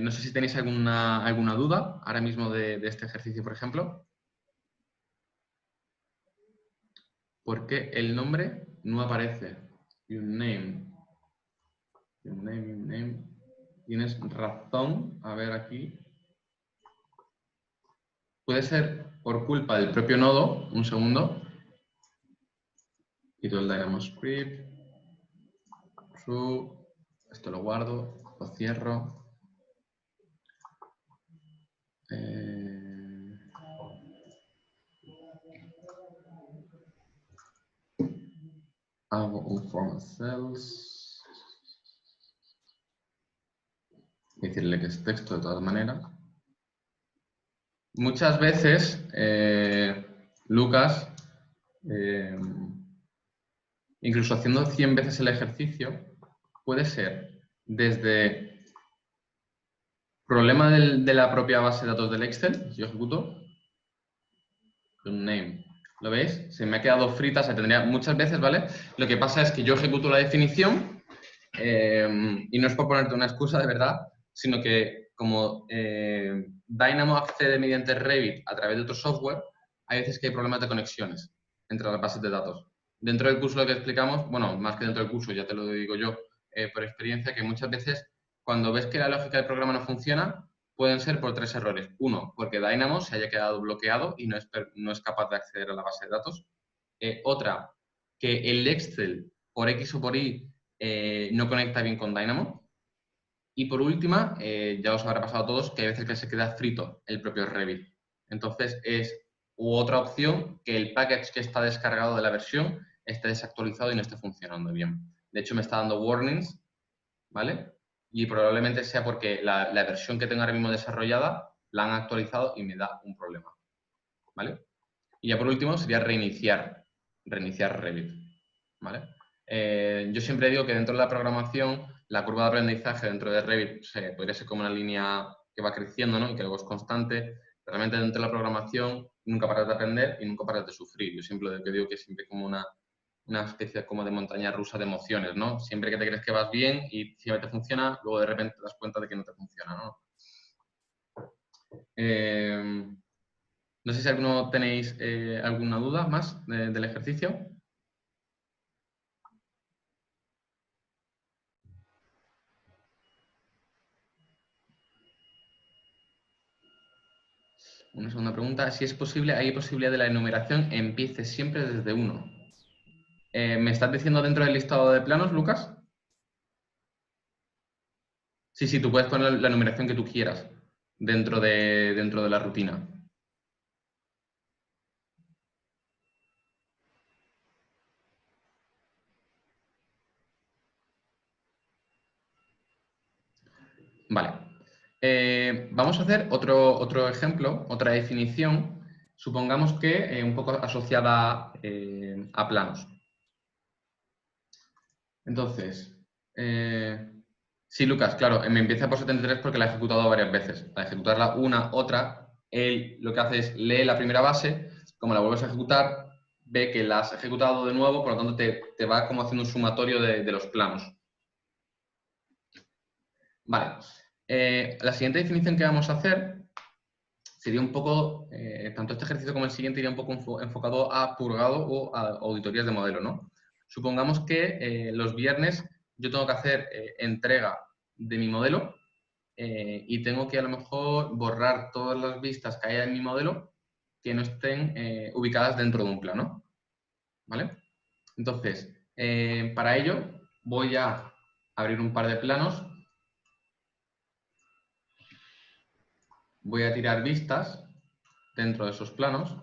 Speaker 1: No sé si tenéis alguna duda ahora mismo de este ejercicio, por ejemplo. ¿Por qué el nombre no aparece? Your name. Your name. Tienes razón. A ver aquí. Puede ser por culpa del propio nodo. Un segundo. Quito el DynamoScript. True. Esto lo guardo. Lo cierro. Hago un format cells. Decirle que es texto de todas maneras. Muchas veces, Lucas, incluso haciendo 100 veces el ejercicio, puede ser desde problema de la propia base de datos del Excel, si yo ejecuto, un name, ¿lo veis? Se me ha quedado frita, se tendría muchas veces, ¿vale? Lo que pasa es que yo ejecuto la definición y no es por ponerte una excusa de verdad, sino que como Dynamo accede mediante Revit a través de otro software, hay veces que hay problemas de conexiones entre las bases de datos. Dentro del curso lo que explicamos, bueno, más que dentro del curso, ya te lo digo yo por experiencia, que muchas veces cuando ves que la lógica del programa no funciona, pueden ser por 3 errores. Uno, porque Dynamo se haya quedado bloqueado y no es capaz de acceder a la base de datos. Otra, que el Excel, por X o por Y, no conecta bien con Dynamo. Y por última, ya os habrá pasado a todos que hay veces que se queda frito el propio Revit. Entonces otra opción que el package que está descargado de la versión esté desactualizado y no esté funcionando bien. De hecho, me está dando warnings, ¿vale? Y probablemente sea porque la versión que tengo ahora mismo desarrollada la han actualizado y me da un problema, ¿vale? Y ya por último sería reiniciar Revit, ¿vale? Yo siempre digo que dentro de la programación, la curva de aprendizaje dentro de Revit podría ser como una línea que va creciendo, ¿no? Y que luego es constante. Realmente dentro de la programación nunca paras de aprender y nunca paras de sufrir. Yo siempre digo que siempre como una especie como de montaña rusa de emociones, ¿no? Siempre que te crees que vas bien y siempre te funciona, luego de repente te das cuenta de que no te funciona, ¿no? No sé si alguno tenéis alguna duda más del ejercicio. Una segunda pregunta. Si es posible, ¿hay posibilidad de la enumeración empiece siempre desde 1? ¿Me estás diciendo dentro del listado de planos, Lucas? Sí, tú puedes poner la numeración que tú quieras dentro de la rutina. Vale. Vamos a hacer otro ejemplo, otra definición. Supongamos que un poco asociada a planos. Entonces, sí, Lucas, claro, me empieza por 73 porque la he ejecutado varias veces. Al ejecutarla una, otra, él lo que hace es lee la primera base, como la vuelves a ejecutar, ve que la has ejecutado de nuevo, por lo tanto te va como haciendo un sumatorio de los planos. Vale. La siguiente definición que vamos a hacer sería un poco, tanto este ejercicio como el siguiente, iría un poco enfocado a purgado o a auditorías de modelo, ¿no? Supongamos que los viernes yo tengo que hacer entrega de mi modelo y tengo que a lo mejor borrar todas las vistas que haya en mi modelo que no estén ubicadas dentro de un plano, ¿vale? Entonces, para ello voy a abrir un par de planos, voy a tirar vistas dentro de esos planos.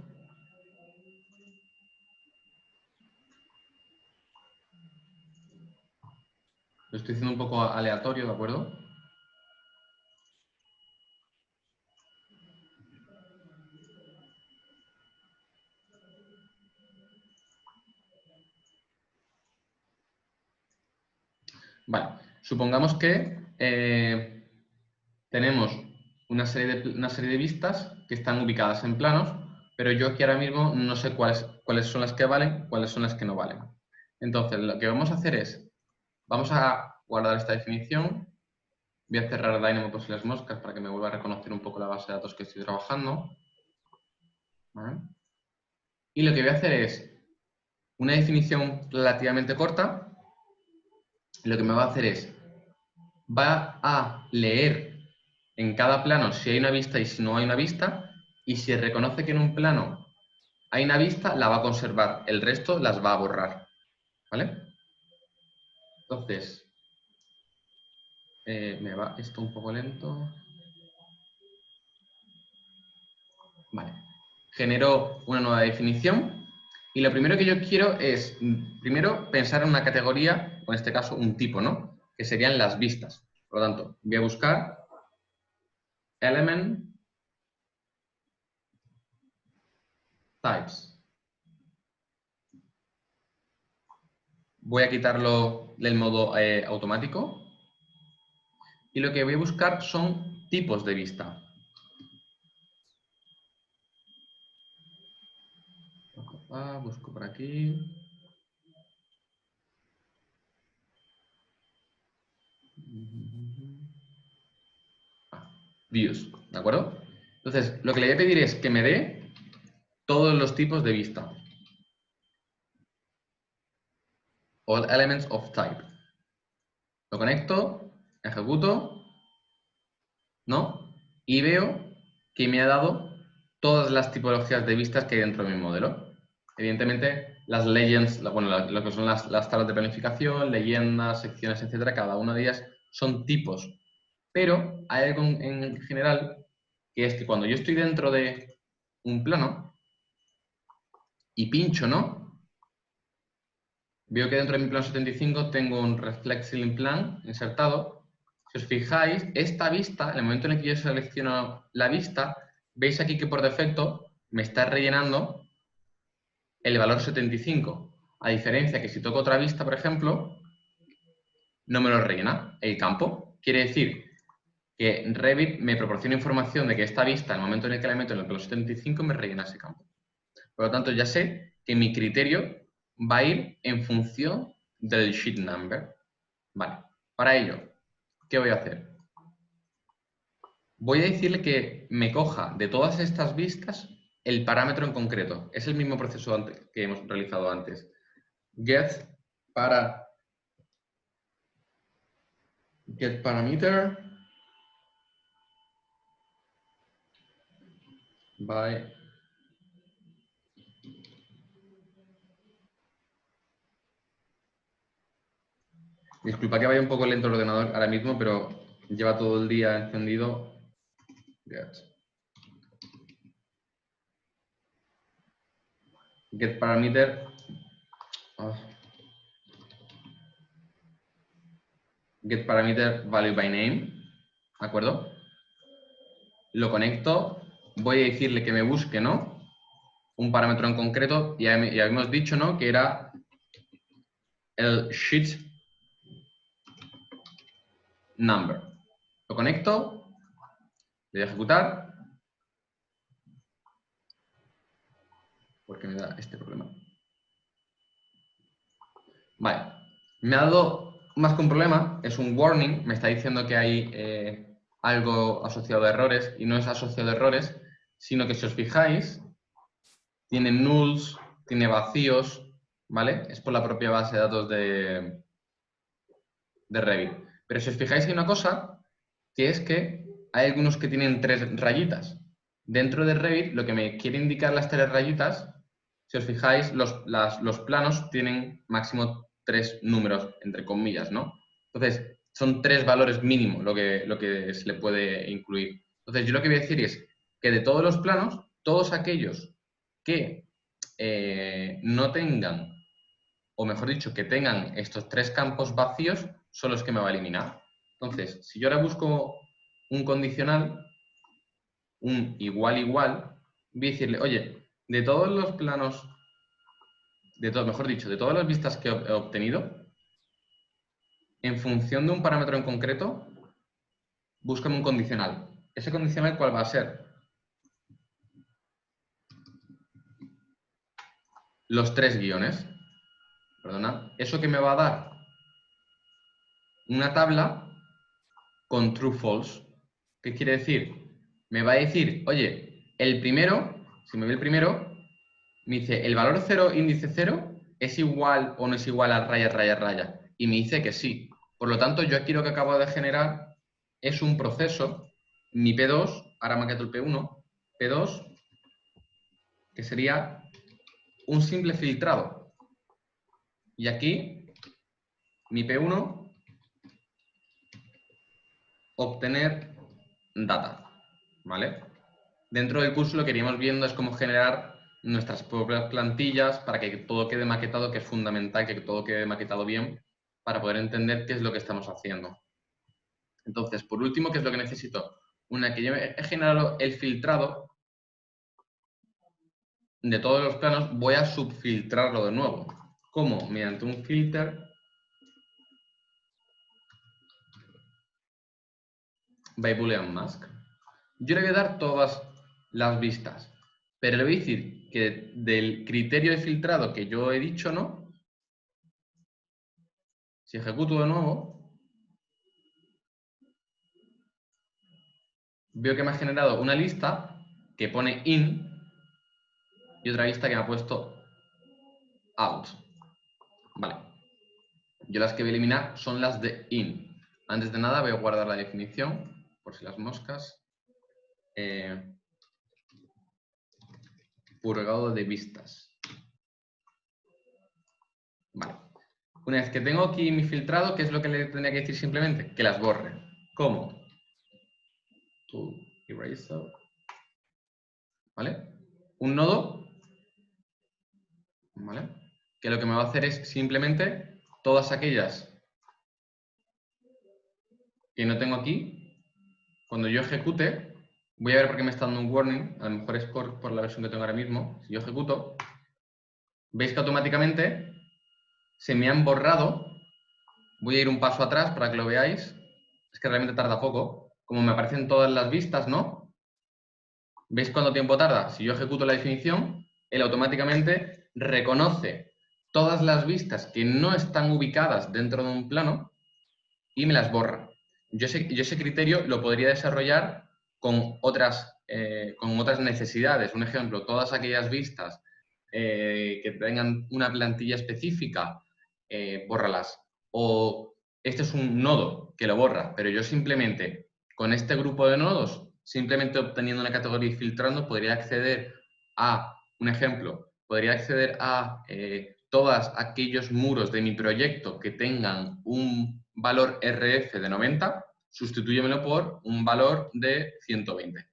Speaker 1: Lo estoy haciendo un poco aleatorio, ¿de acuerdo? Vale, supongamos que tenemos una serie de vistas que están ubicadas en planos, pero yo aquí ahora mismo no sé cuáles son las que valen, cuáles son las que no valen. Entonces, lo que vamos a hacer es, vamos a guardar esta definición, voy a cerrar Dynamo por si las moscas para que me vuelva a reconocer un poco la base de datos que estoy trabajando. ¿Vale? Y lo que voy a hacer es una definición relativamente corta. Lo que me va a hacer es, va a leer en cada plano si hay una vista y si no hay una vista, y si reconoce que en un plano hay una vista, la va a conservar, el resto las va a borrar. ¿Vale? Entonces, me va esto un poco lento. Vale. Genero una nueva definición y lo primero que yo quiero es, primero, pensar en una categoría, o en este caso un tipo, ¿no? Que serían las vistas. Por lo tanto, voy a buscar element types. Voy a quitarlo del modo automático y lo que voy a buscar son tipos de vista. Busco por aquí. Views, ¿de acuerdo? Entonces, lo que le voy a pedir es que me dé todos los tipos de vista. All elements of type. Lo conecto, ejecuto, ¿no? Y veo que me ha dado todas las tipologías de vistas que hay dentro de mi modelo. Evidentemente, las legends, bueno, lo que son las tablas de planificación, leyendas, secciones, etcétera, cada una de ellas son tipos. Pero hay algo en general que es que cuando yo estoy dentro de un plano y pincho, ¿no? Veo que dentro de mi plano 75 tengo un Reflect Ceiling Plan insertado. Si os fijáis, esta vista, en el momento en el que yo selecciono la vista, veis aquí que por defecto me está rellenando el valor 75. A diferencia que si toco otra vista, por ejemplo, no me lo rellena el campo. Quiere decir que Revit me proporciona información de que esta vista, en el momento en el que la meto en el valor 75, me rellena ese campo. Por lo tanto, ya sé que mi criterio va a ir en función del sheet number. Vale, para ello, ¿qué voy a hacer? Voy a decirle que me coja de todas estas vistas el parámetro en concreto. Es el mismo proceso que hemos realizado antes. Get parameter by disculpa que vaya un poco lento el ordenador ahora mismo, pero lleva todo el día encendido. Get parameter. Get parameter value by name. ¿De acuerdo? Lo conecto. Voy a decirle que me busque, ¿no? Un parámetro en concreto. Ya habíamos dicho, ¿no? Que era el sheet number. Lo conecto. Le voy a ejecutar. Porque me da este problema. Vale. Me ha dado más que un problema. Es un warning. Me está diciendo que hay algo asociado a errores. Y no es asociado a errores, sino que si os fijáis, tiene nulls, tiene vacíos, ¿vale? Es por la propia base de datos de Revit. Pero si os fijáis hay una cosa, que es que hay algunos que tienen 3 rayitas. Dentro de Revit, lo que me quiere indicar las 3 rayitas, si os fijáis, los planos tienen máximo 3 números, entre comillas, ¿no? Entonces, son 3 valores mínimo lo que se le puede incluir. Entonces, yo lo que voy a decir es que de todos los planos, todos aquellos que no tengan o mejor dicho, que tengan estos 3 campos vacíos, son los que me va a eliminar. Entonces, si yo ahora busco un condicional, un igual igual, voy a decirle, oye, de todos los planos, mejor dicho, de todas las vistas que he obtenido, en función de un parámetro en concreto, búscame un condicional. ¿Ese condicional cuál va a ser? Los 3 guiones. Perdona. ¿Eso qué me va a dar? Una tabla con true false. ¿Qué quiere decir? Me va a decir, oye, el primero, si me ve el primero, me dice, ¿el valor 0, índice 0, es igual o no es igual a raya, raya, raya? Y me dice que sí. Por lo tanto, yo aquí lo que acabo de generar es un proceso, mi P2, ahora me quedo el P1, P2, que sería un simple filtrado. Y aquí, mi P1, obtener data, ¿vale? Dentro del curso lo que iríamos viendo es cómo generar nuestras propias plantillas para que todo quede maquetado, que es fundamental que todo quede maquetado bien para poder entender qué es lo que estamos haciendo. Entonces, por último, ¿qué es lo que necesito? Una que yo he generado el filtrado de todos los planos, voy a subfiltrarlo de nuevo. ¿Cómo? Mediante un filter by Boolean mask. Yo le voy a dar todas las vistas, pero le voy a decir que del criterio de filtrado que yo he dicho, ¿no? Si ejecuto de nuevo, veo que me ha generado una lista que pone in y otra lista que me ha puesto out. Vale. Yo las que voy a eliminar son las de in. Antes de nada voy a guardar la definición, por si las moscas. Purgado de vistas. Vale. Una vez que tengo aquí mi filtrado, ¿qué es lo que le tendría que decir simplemente? Que las borre. ¿Cómo? To eraser. ¿Vale? Un nodo, ¿vale? Que lo que me va a hacer es simplemente todas aquellas que no tengo aquí, cuando yo ejecute, voy a ver por qué me está dando un warning, a lo mejor es por la versión que tengo ahora mismo. Si yo ejecuto, veis que automáticamente se me han borrado. Voy a ir un paso atrás para que lo veáis. Es que realmente tarda poco. Como me aparecen todas las vistas, ¿no? ¿Veis cuánto tiempo tarda? Si yo ejecuto la definición, él automáticamente reconoce todas las vistas que no están ubicadas dentro de un plano y me las borra. Yo ese criterio lo podría desarrollar con otras necesidades. Un ejemplo, todas aquellas vistas que tengan una plantilla específica, bórralas. O este es un nodo que lo borra, pero yo simplemente con este grupo de nodos, simplemente obteniendo una categoría y filtrando, podría acceder a, un ejemplo, podría acceder a todos aquellos muros de mi proyecto que tengan un valor RF de 90, sustitúyemelo por un valor de 120. ¿De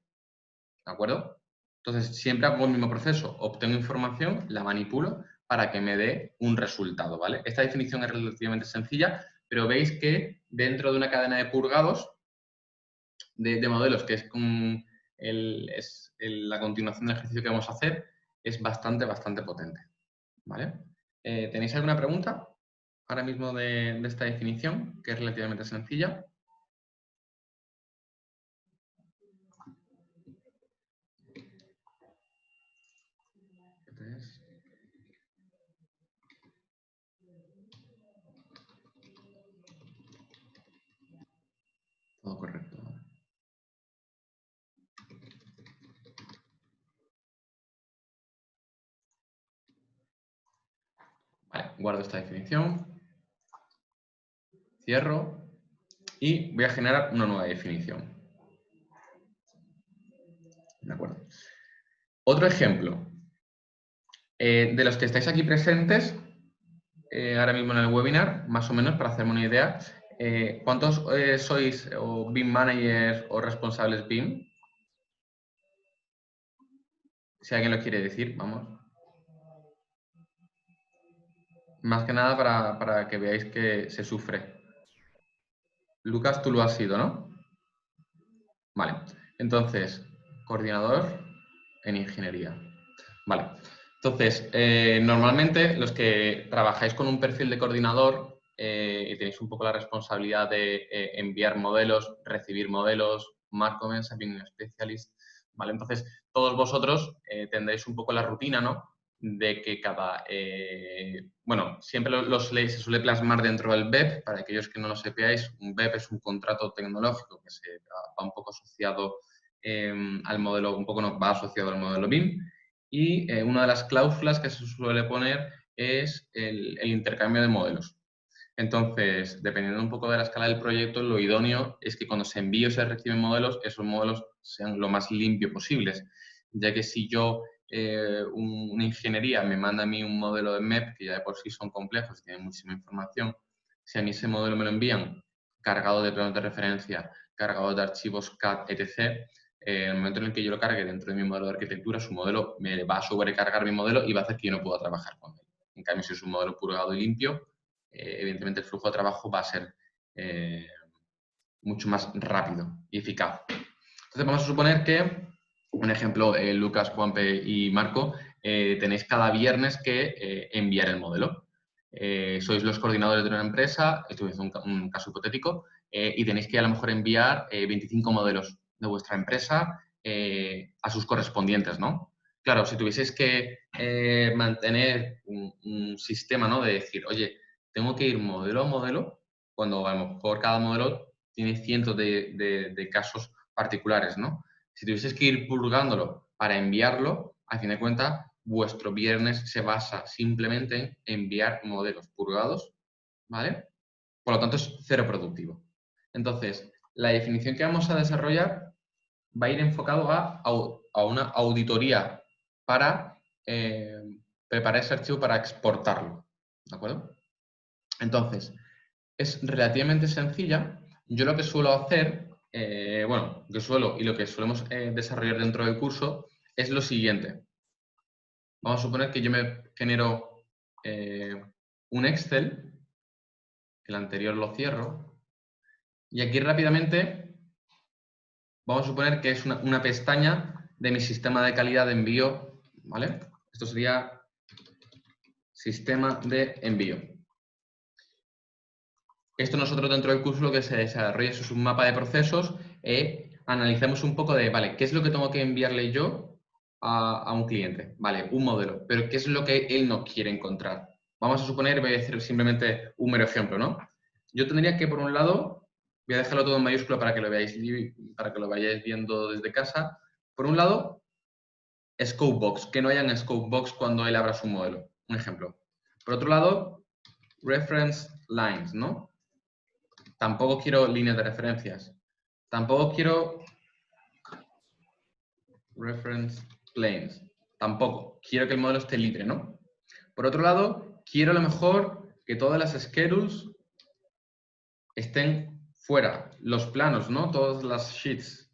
Speaker 1: acuerdo? Entonces, siempre hago el mismo proceso. Obtengo información, la manipulo para que me dé un resultado, ¿vale? Esta definición es relativamente sencilla, pero veis que dentro de una cadena de purgados de modelos, que es la continuación del ejercicio que vamos a hacer, es bastante potente, ¿vale? ¿Tenéis alguna pregunta ahora mismo de esta definición, que es relativamente sencilla? Todo correcto. Vale, guardo esta definición, cierro y voy a generar una nueva definición. ¿De acuerdo? Otro ejemplo. De los que estáis aquí presentes, ahora mismo en el webinar, más o menos, para hacerme una idea, ¿cuántos sois o BIM managers o responsables BIM? Si alguien lo quiere decir, vamos. Más que nada para que veáis que se sufre. Lucas, tú lo has sido, ¿no? Vale. Entonces, coordinador en ingeniería. Vale. Entonces, normalmente los que trabajáis con un perfil de coordinador y tenéis un poco la responsabilidad de enviar modelos, recibir modelos, Markov Being Specialist, ¿vale? Entonces, todos vosotros tendréis un poco la rutina, ¿no? De que cada... bueno, siempre se suele plasmar dentro del BEP. Para aquellos que no lo sepáis, un BEP es un contrato tecnológico que se va un poco asociado al modelo, un poco va asociado al modelo BIM. Y una de las cláusulas que se suele poner es el intercambio de modelos. Entonces, dependiendo un poco de la escala del proyecto, lo idóneo es que cuando se envíe o se reciben modelos, esos modelos sean lo más limpio posibles, ya que si yo, una ingeniería, me manda a mí un modelo de MEP, que ya de por sí son complejos y tienen muchísima información, si a mí ese modelo me lo envían cargado de planos de referencia, cargado de archivos CAD, etc., en el momento en el que yo lo cargue dentro de mi modelo de arquitectura, su modelo me va a sobrecargar mi modelo y va a hacer que yo no pueda trabajar con él. En cambio, si es un modelo purgado y limpio, evidentemente el flujo de trabajo va a ser mucho más rápido y eficaz. Entonces vamos a suponer que, un ejemplo, Lucas, Juanpe y Marco, tenéis cada viernes que enviar el modelo. Sois los coordinadores de una empresa, esto es un caso hipotético, y tenéis que a lo mejor enviar 25 modelos de vuestra empresa a sus correspondientes, ¿no? Claro, si tuvieseis que mantener un sistema, ¿no? De decir, oye, tengo que ir modelo a modelo, cuando a lo mejor cada modelo tiene cientos de casos particulares, ¿no? Si tuvieses que ir purgándolo para enviarlo, a fin de cuentas, vuestro viernes se basa simplemente en enviar modelos purgados, ¿vale? Por lo tanto, es cero productivo. Entonces, la definición que vamos a desarrollar va a ir enfocado a una auditoría para preparar ese archivo para exportarlo, ¿de acuerdo? Entonces, es relativamente sencilla. Yo lo que suelo hacer, bueno, lo que suelo y lo que solemos desarrollar dentro del curso es lo siguiente. Vamos a suponer que yo me genero un Excel, el anterior lo cierro, y aquí rápidamente vamos a suponer que es una pestaña de mi sistema de calidad de envío, ¿vale? Esto sería sistema de envío. Esto nosotros dentro del curso lo que se desarrolla es un mapa de procesos e analizamos un poco de, vale, ¿qué es lo que tengo que enviarle yo a un cliente? Vale, un modelo, pero ¿qué es lo que él no quiere encontrar? Vamos a suponer, voy a decir simplemente un mero ejemplo, ¿no? Yo tendría que, por un lado, voy a dejarlo todo en mayúscula para que lo veáis, para que lo vayáis viendo desde casa. Por un lado, Scope Box, que no haya en Scope Box cuando él abra su modelo, un ejemplo. Por otro lado, Reference Lines, ¿no? Tampoco quiero líneas de referencias. Tampoco quiero reference planes. Tampoco. Quiero que el modelo esté libre, ¿no? Por otro lado, quiero a lo mejor que todas las schedules estén fuera. Los planos, ¿no? Todas las sheets.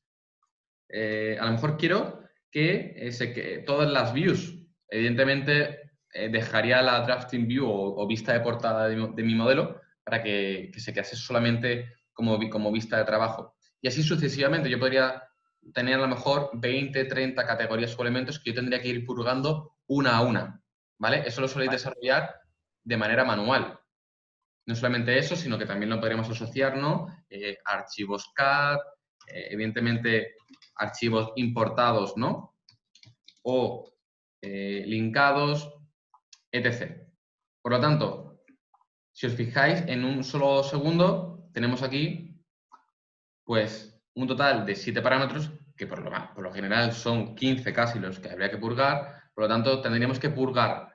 Speaker 1: A lo mejor quiero que todas las views. Evidentemente, dejaría la drafting view o vista de portada de mi modelo para que se quedase solamente como vista de trabajo. Y así sucesivamente. Yo podría tener a lo mejor 20, 30 categorías o elementos que yo tendría que ir purgando una a una. ¿Vale? Eso lo soléis desarrollar de manera manual. No solamente eso, sino que también lo podríamos asociar, ¿no? Archivos CAD, evidentemente archivos importados, ¿no? O linkados, etc. Por lo tanto, si os fijáis, en un solo segundo tenemos aquí, pues, un total de 7 parámetros, que por lo general son 15 casi los que habría que purgar. Por lo tanto, tendríamos que purgar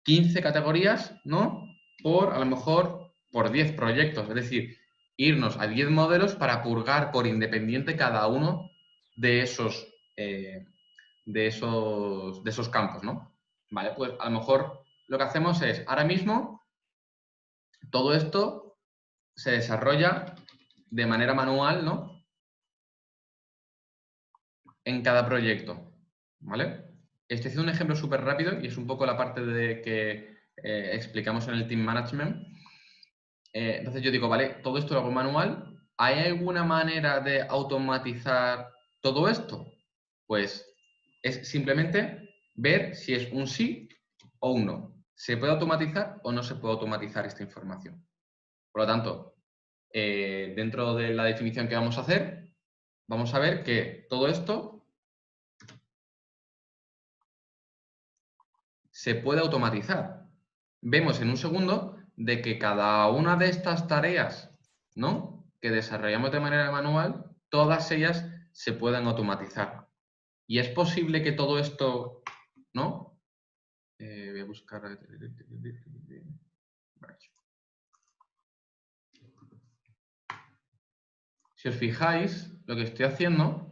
Speaker 1: 15 categorías, ¿no? A lo mejor, por 10 proyectos. Es decir, irnos a 10 modelos para purgar por independiente cada uno de esos, de esos campos, ¿no? Vale, pues a lo mejor lo que hacemos es, ahora mismo, todo esto se desarrolla de manera manual, ¿no? En cada proyecto, ¿vale? Estoy haciendo un ejemplo súper rápido y es un poco la parte de que explicamos en el Team Management. Entonces yo digo, vale, todo esto lo hago manual. ¿Hay alguna manera de automatizar todo esto? Pues es simplemente ver si es un sí o un no. ¿Se puede automatizar o no se puede automatizar esta información? Por lo tanto, dentro de la definición que vamos a hacer, vamos a ver que todo esto se puede automatizar. Vemos en un segundo de que cada una de estas tareas, ¿no?, que desarrollamos de manera manual, todas ellas se pueden automatizar. Y es posible que todo esto, ¿no? Voy a buscar... Si os fijáis, lo que estoy haciendo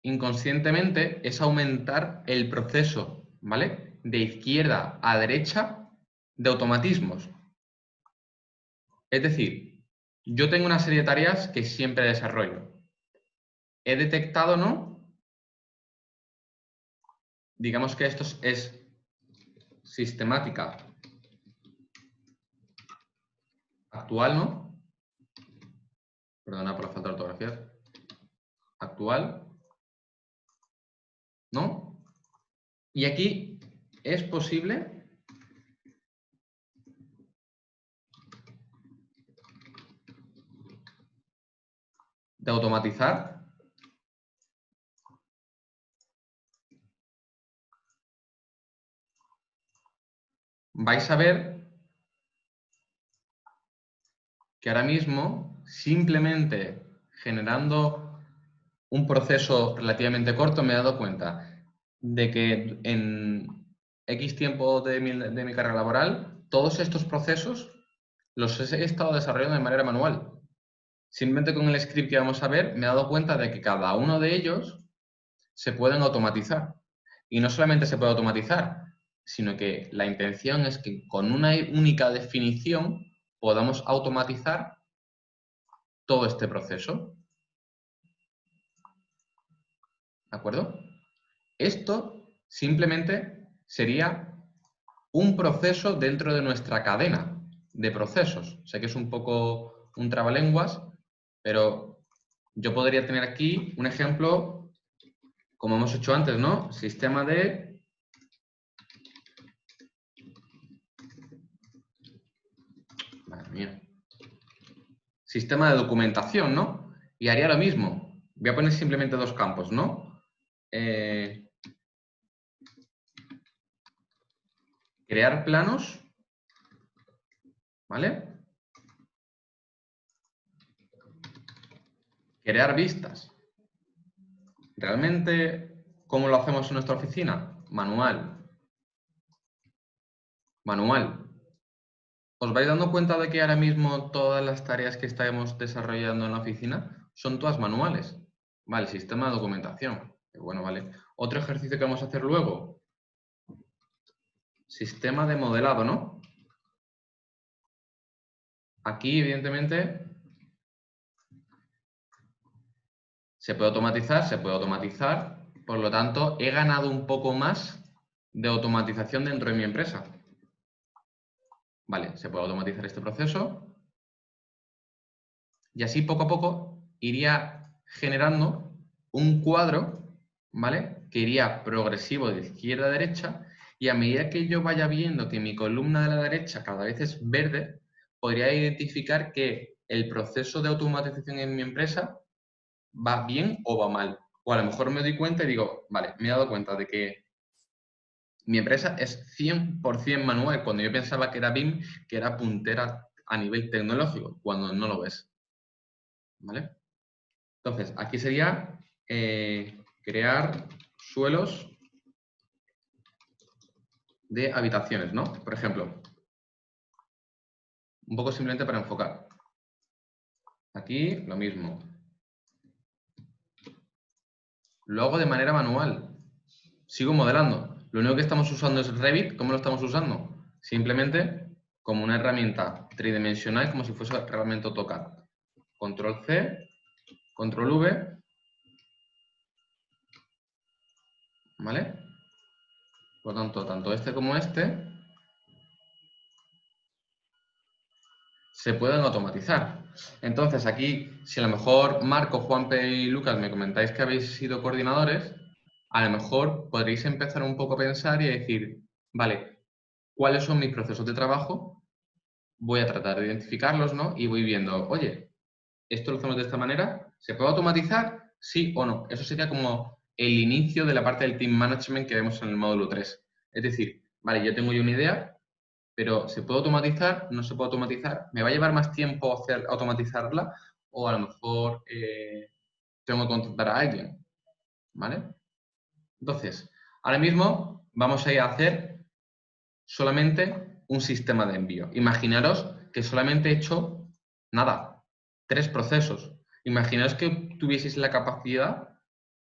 Speaker 1: inconscientemente es aumentar el proceso, ¿vale?, de izquierda a derecha de automatismos. Es decir, yo tengo una serie de tareas que siempre desarrollo. He detectado, ¿no? Digamos que esto es sistemática actual, ¿no? Perdona por la falta de ortografía. Actual, ¿no? Y aquí es posible de automatizar vais a ver que ahora mismo, simplemente generando un proceso relativamente corto, me he dado cuenta de que en X tiempo de mi carrera laboral, todos estos procesos los he estado desarrollando de manera manual. Simplemente con el script que vamos a ver, me he dado cuenta de que cada uno de ellos se pueden automatizar. Y no solamente se puede automatizar, sino que la intención es que con una única definición podamos automatizar todo este proceso. ¿De acuerdo? Esto simplemente sería un proceso dentro de nuestra cadena de procesos. Sé que es un poco un trabalenguas, pero yo podría tener aquí un ejemplo, como hemos hecho antes, ¿no? Sistema de... Madre mía. Sistema de documentación, ¿no? Y haría lo mismo. Voy a poner simplemente dos campos, ¿no? Crear planos, ¿vale? Crear vistas. ¿Realmente cómo lo hacemos en nuestra oficina? Manual. Manual. ¿Os vais dando cuenta de que ahora mismo todas las tareas que estamos desarrollando en la oficina son todas manuales? Vale, sistema de documentación. Bueno, vale. Otro ejercicio que vamos a hacer luego. Sistema de modelado, ¿no? Aquí, evidentemente, se puede automatizar. Por lo tanto, he ganado un poco más de automatización dentro de mi empresa. Vale, se puede automatizar este proceso. Y así poco a poco iría generando un cuadro, ¿vale?, que iría progresivo de izquierda a derecha, y a medida que yo vaya viendo que mi columna de la derecha cada vez es verde, podría identificar que el proceso de automatización en mi empresa va bien o va mal. O a lo mejor me doy cuenta y digo, vale, me he dado cuenta de que mi empresa es 100% manual, cuando yo pensaba que era BIM, que era puntera a nivel tecnológico, cuando no lo ves. ¿Vale? Entonces, aquí sería crear suelos de habitaciones, ¿no? Por ejemplo, un poco simplemente para enfocar. Aquí lo mismo. Lo hago de manera manual. Sigo modelando. Lo único que estamos usando es Revit. ¿Cómo lo estamos usando? Simplemente como una herramienta tridimensional, como si fuese realmente AutoCAD. Control C, Control V, ¿vale? Por lo tanto, tanto este como este se pueden automatizar. Entonces, aquí, si a lo mejor Marco, Juanpe y Lucas me comentáis que habéis sido coordinadores, a lo mejor podréis empezar un poco a pensar y a decir, vale, ¿cuáles son mis procesos de trabajo? Voy a tratar de identificarlos, ¿no? Y voy viendo, oye, esto lo hacemos de esta manera, ¿se puede automatizar? Sí o no. Eso sería como el inicio de la parte del team management que vemos en el módulo 3. Es decir, vale, yo tengo ya una idea, pero ¿se puede automatizar? ¿No se puede automatizar? ¿Me va a llevar más tiempo automatizarla? O a lo mejor tengo que contratar a alguien, ¿vale? Entonces, ahora mismo vamos a ir a hacer solamente un sistema de envío. Imaginaros que solamente he hecho, nada, 3 procesos. Imaginaos que tuvieseis la capacidad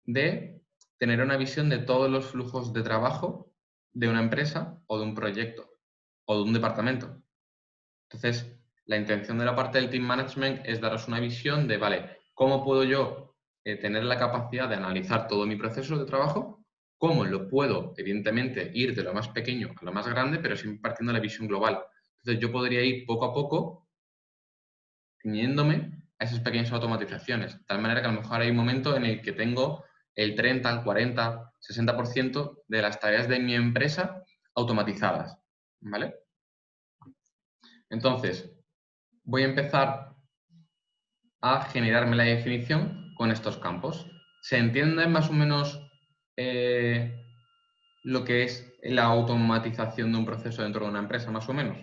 Speaker 1: de tener una visión de todos los flujos de trabajo de una empresa o de un proyecto o de un departamento. Entonces, la intención de la parte del team management es daros una visión de, vale, ¿cómo puedo yo tener la capacidad de analizar todo mi proceso de trabajo? ¿Cómo lo puedo, evidentemente, ir de lo más pequeño a lo más grande, pero siempre partiendo de la visión global? Entonces, yo podría ir poco a poco ciñéndome a esas pequeñas automatizaciones, de tal manera que a lo mejor hay un momento en el que tengo el 30, el 40, 60% de las tareas de mi empresa automatizadas, ¿vale? Entonces, voy a empezar a generarme la definición con estos campos. ¿Se entiende más o menos lo que es la automatización de un proceso dentro de una empresa, más o menos?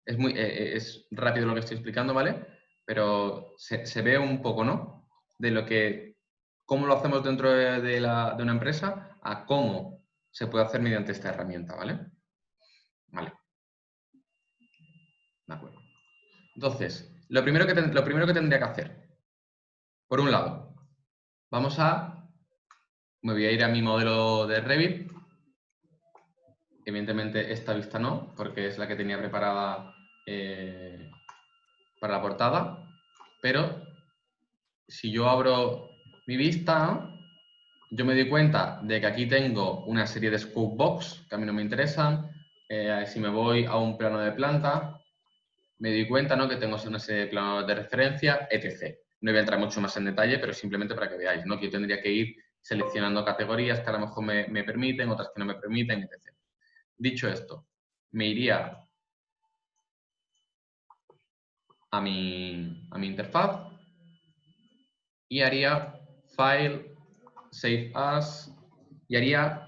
Speaker 1: Es rápido lo que estoy explicando, ¿vale? Pero se ve un poco, ¿no? De lo que, cómo lo hacemos dentro de una empresa a cómo se puede hacer mediante esta herramienta, ¿vale? Vale. De acuerdo. Entonces, lo primero que tendría que hacer, por un lado, me voy a ir a mi modelo de Revit. Evidentemente esta vista no, porque es la que tenía preparada para la portada. Pero si yo abro mi vista, yo me doy cuenta de que aquí tengo una serie de scope box que a mí no me interesan. Si me voy a un plano de planta, me doy cuenta, ¿no?, que tengo una serie de planos de referencia, etc. No voy a entrar mucho más en detalle, pero simplemente para que veáis, ¿no?, que yo tendría que ir seleccionando categorías que a lo mejor me permiten, otras que no me permiten, etc. Dicho esto, me iría a mi interfaz y haría File, Save As y haría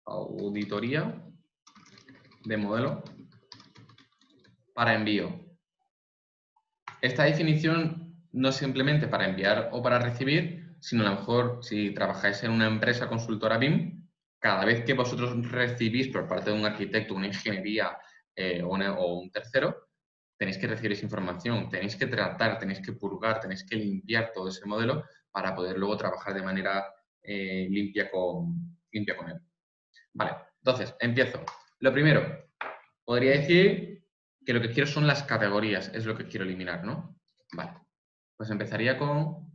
Speaker 1: auditoría de modelo para envío. Esta definición no es simplemente para enviar o para recibir, sino a lo mejor si trabajáis en una empresa consultora BIM, cada vez que vosotros recibís por parte de un arquitecto, una ingeniería o un tercero, tenéis que recibir esa información, tenéis que tratar, tenéis que purgar, tenéis que limpiar todo ese modelo para poder luego trabajar de manera limpia con él. Vale, entonces, empiezo. Lo primero, podría decir que lo que quiero son las categorías, es lo que quiero eliminar, ¿no? Vale, pues empezaría con...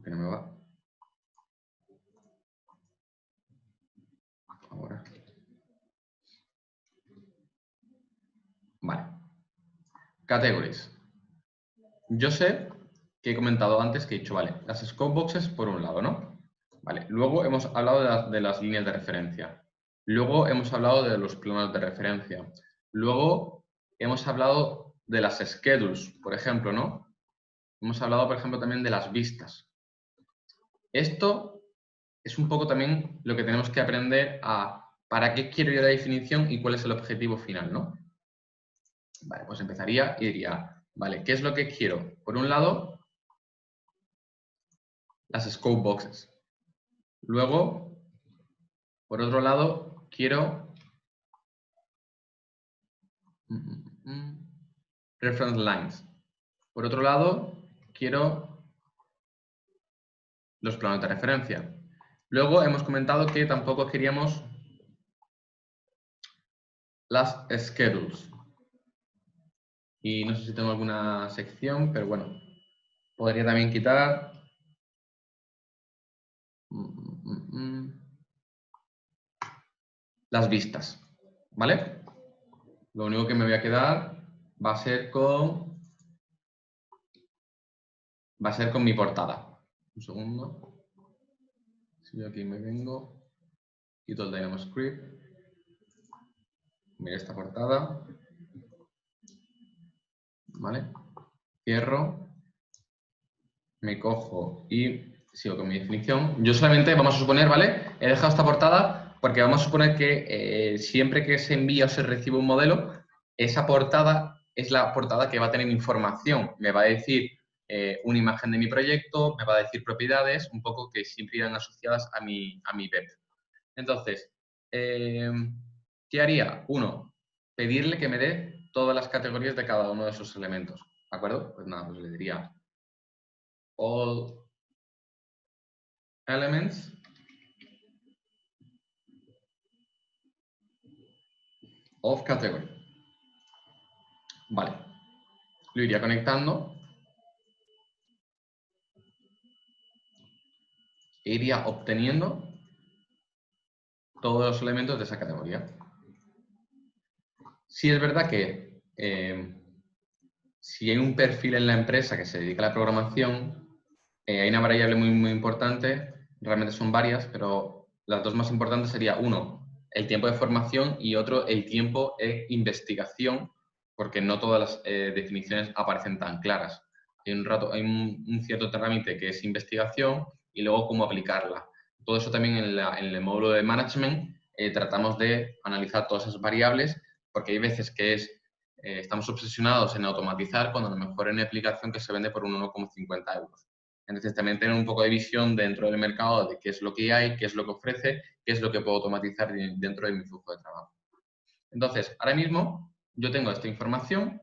Speaker 1: Que no me va. Ahora. Vale. Categories. Yo sé que he comentado antes que he dicho, vale, las scope boxes por un lado, ¿no? Vale, luego hemos hablado de las líneas de referencia. Luego hemos hablado de los planos de referencia. Luego hemos hablado de las schedules, por ejemplo, ¿no? Hemos hablado, por ejemplo, también de las vistas. Esto es un poco también lo que tenemos que aprender a para qué quiero yo la definición y cuál es el objetivo final, ¿no? Vale, pues empezaría y diría, vale, ¿qué es lo que quiero? Por un lado, las scope boxes. Luego, por otro lado, quiero reference lines. Por otro lado, quiero los planos de referencia. Luego hemos comentado que tampoco queríamos las schedules. Y no sé si tengo alguna sección, pero bueno, podría también quitar las vistas, ¿vale? Lo único que me voy a quedar va a ser con mi portada. Un segundo. Si yo aquí me vengo, quito el DynamoScript, mira esta portada, ¿vale? Cierro, me cojo y sigo con mi definición. Yo solamente, vamos a suponer, ¿vale? He dejado esta portada porque vamos a suponer que siempre que se envía o se recibe un modelo, esa portada es la portada que va a tener información. Me va a decir una imagen de mi proyecto, me va a decir propiedades, un poco que siempre irán asociadas a mi web. Entonces, ¿qué haría? Uno, pedirle que me dé todas las categorías de cada uno de esos elementos. ¿De acuerdo? Pues nada, pues le diría all elements of category. Vale. Lo iría conectando e iría obteniendo todos los elementos de esa categoría. Sí es verdad que si hay un perfil en la empresa que se dedica a la programación, hay una variable muy importante, realmente son varias, pero las dos más importantes sería, uno, el tiempo de formación y otro, el tiempo de investigación, porque no todas las definiciones aparecen tan claras. Hay un cierto trámite que es investigación y luego cómo aplicarla. Todo eso también en el módulo de management tratamos de analizar todas esas variables, porque hay veces que estamos obsesionados en automatizar cuando a lo mejor hay una aplicación que se vende por un 1,50 euros. Entonces, también tener un poco de visión dentro del mercado de qué es lo que hay, qué es lo que ofrece, qué es lo que puedo automatizar dentro de mi flujo de trabajo. Entonces, ahora mismo yo tengo esta información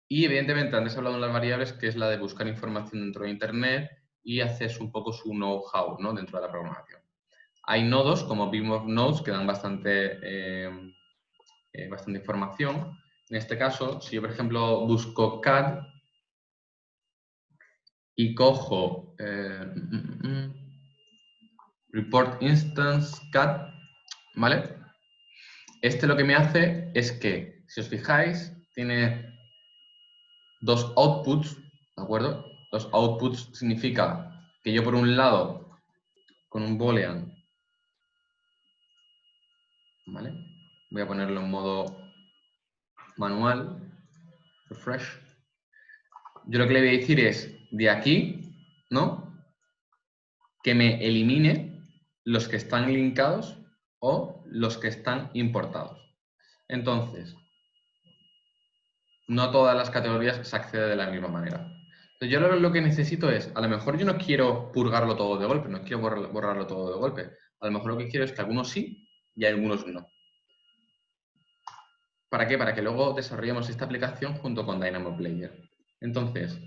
Speaker 1: y, evidentemente, antes he hablado de las variables, que es la de buscar información dentro de Internet y hacer un poco su know-how, ¿no?, dentro de la programación. Hay nodos como Beam of Nodes que dan bastante información. En este caso, si yo, por ejemplo, busco CAD y cojo Report Instance CAD, ¿vale? Este lo que me hace es que, si os fijáis, tiene dos outputs, ¿de acuerdo? Los outputs significa que yo, por un lado, con un boolean, ¿vale? Voy a ponerlo en modo manual, refresh. Yo lo que le voy a decir es, de aquí, ¿no?, que me elimine los que están linkados o los que están importados. Entonces, no todas las categorías se accede de la misma manera. Entonces, yo lo que necesito es, a lo mejor yo no quiero purgarlo todo de golpe, no quiero borrarlo todo de golpe. A lo mejor lo que quiero es que algunos sí y algunos no. ¿Para qué? Para que luego desarrollemos esta aplicación junto con Dynamo Player. Entonces,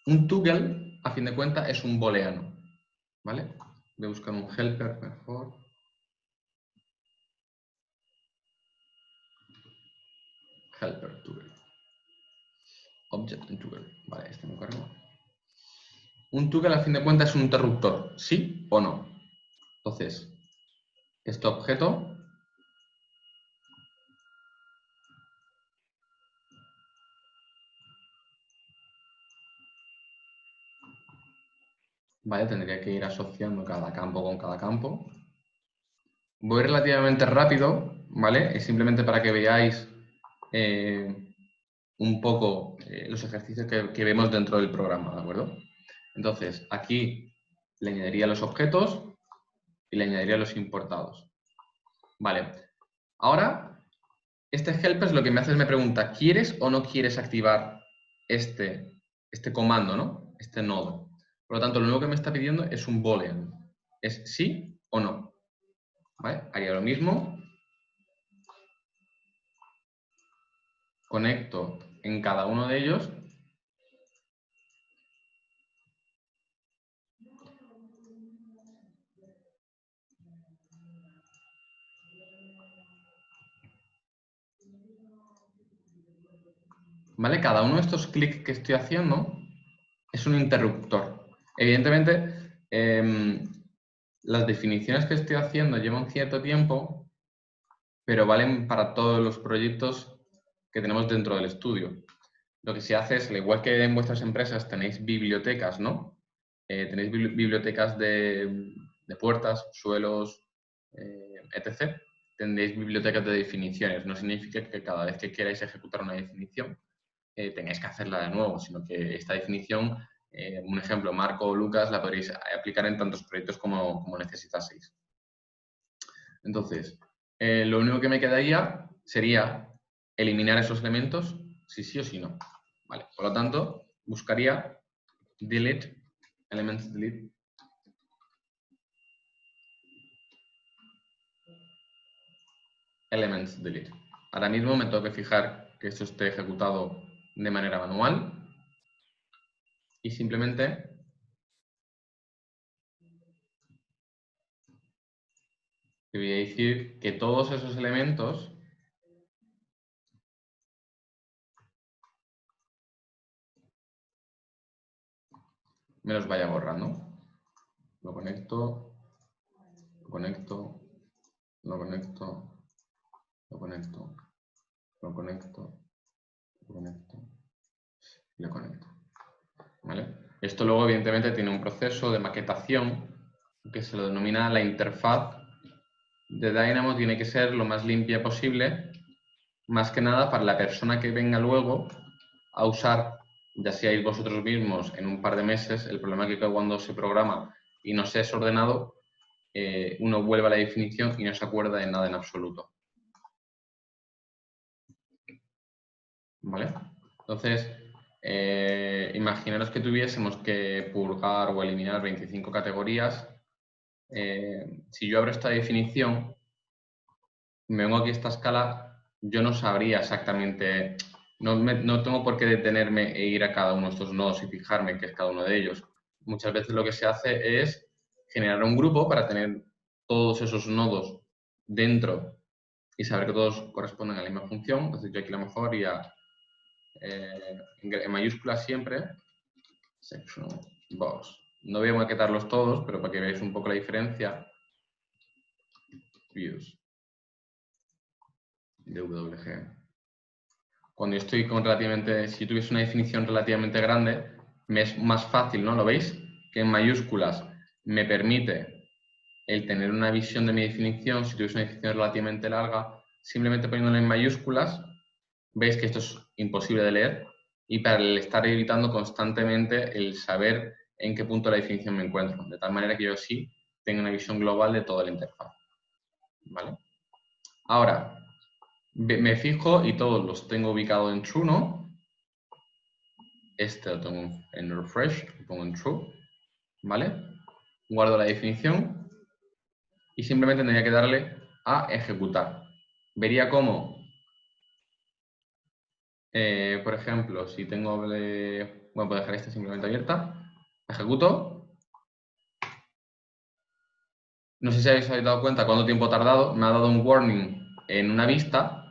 Speaker 1: un toggle, a fin de cuentas, es un booleano, ¿vale? Voy a buscar un helper mejor. Helper toggle. Object en toggle. Vale, este me cargo. Un toggle, a fin de cuentas, es un interruptor, ¿sí o no? Entonces, este objeto ¿vale? Tendría que ir asociando cada campo con cada campo. Voy relativamente rápido, ¿vale? Es simplemente para que veáis un poco los ejercicios que vemos dentro del programa, ¿de acuerdo? Entonces, aquí le añadiría los objetos y le añadiría los importados. Vale. Ahora, este helper lo que me hace es me pregunta, ¿quieres o no quieres activar este comando, ¿no? Este nodo. Por lo tanto, lo único que me está pidiendo es un boolean. ¿Es sí o no? ¿Vale? Haría lo mismo. Conecto en cada uno de ellos. ¿vale? Cada uno de estos clics que estoy haciendo es un interruptor. Evidentemente, las definiciones que estoy haciendo llevan cierto tiempo, pero valen para todos los proyectos que tenemos dentro del estudio. Lo que se hace es, al igual que en vuestras empresas tenéis bibliotecas, ¿no? Tenéis bibliotecas de puertas, suelos, etc. Tendréis bibliotecas de definiciones. No significa que cada vez que queráis ejecutar una definición tengáis que hacerla de nuevo, sino que esta definición, un ejemplo, Marco o Lucas, la podréis aplicar en tantos proyectos como necesitaseis. Entonces, lo único que me quedaría sería eliminar esos elementos, si sí o si no. Vale, por lo tanto, buscaría delete, elements delete. Elements delete. Ahora mismo me tengo que fijar que esto esté ejecutado de manera manual y simplemente te voy a decir que todos esos elementos me los vaya borrando. Lo conecto, lo conecto, lo conecto, lo conecto, lo conecto, lo conecto y lo conecto. ¿Vale? Esto luego, evidentemente, tiene un proceso de maquetación que se lo denomina la interfaz de Dynamo. Tiene que ser lo más limpia posible, más que nada para la persona que venga luego a usar, ya seáis vosotros mismos en un par de meses. El problema es que cuando se programa y no se es ordenado, uno vuelve a la definición y no se acuerda de nada en absoluto. ¿Vale? Entonces, imaginaros que tuviésemos que purgar o eliminar 25 categorías. Si yo abro esta definición, me vengo aquí a esta escala, yo no sabría exactamente, no tengo por qué detenerme e ir a cada uno de estos nodos y fijarme qué es cada uno de ellos. Muchas veces lo que se hace es generar un grupo para tener todos esos nodos dentro y saber que todos corresponden a la misma función. Entonces yo aquí a lo mejor haría en mayúsculas siempre, section box. No voy a maquetarlos todos, pero para que veáis un poco la diferencia, views de WG. Cuando yo estoy con relativamente, si tuviese una definición relativamente grande, me es más fácil, ¿no? ¿Lo veis? Que en mayúsculas me permite el tener una visión de mi definición. Si tuviese una definición relativamente larga, simplemente poniéndola en mayúsculas, veis que esto es imposible de leer, y para el estar evitando constantemente el saber en qué punto de la definición me encuentro, de tal manera que yo sí tengo una visión global de toda la interfaz. ¿Vale? Ahora, me fijo y todos los tengo ubicados en true, ¿no? Este lo tengo en refresh, lo pongo en true, ¿vale? Guardo la definición y simplemente tendría que darle a ejecutar. Vería cómo, por ejemplo, si tengo, bueno, puedo dejar esta simplemente abierta, ejecuto. No sé si habéis dado cuenta cuánto tiempo ha tardado, me ha dado un warning en una vista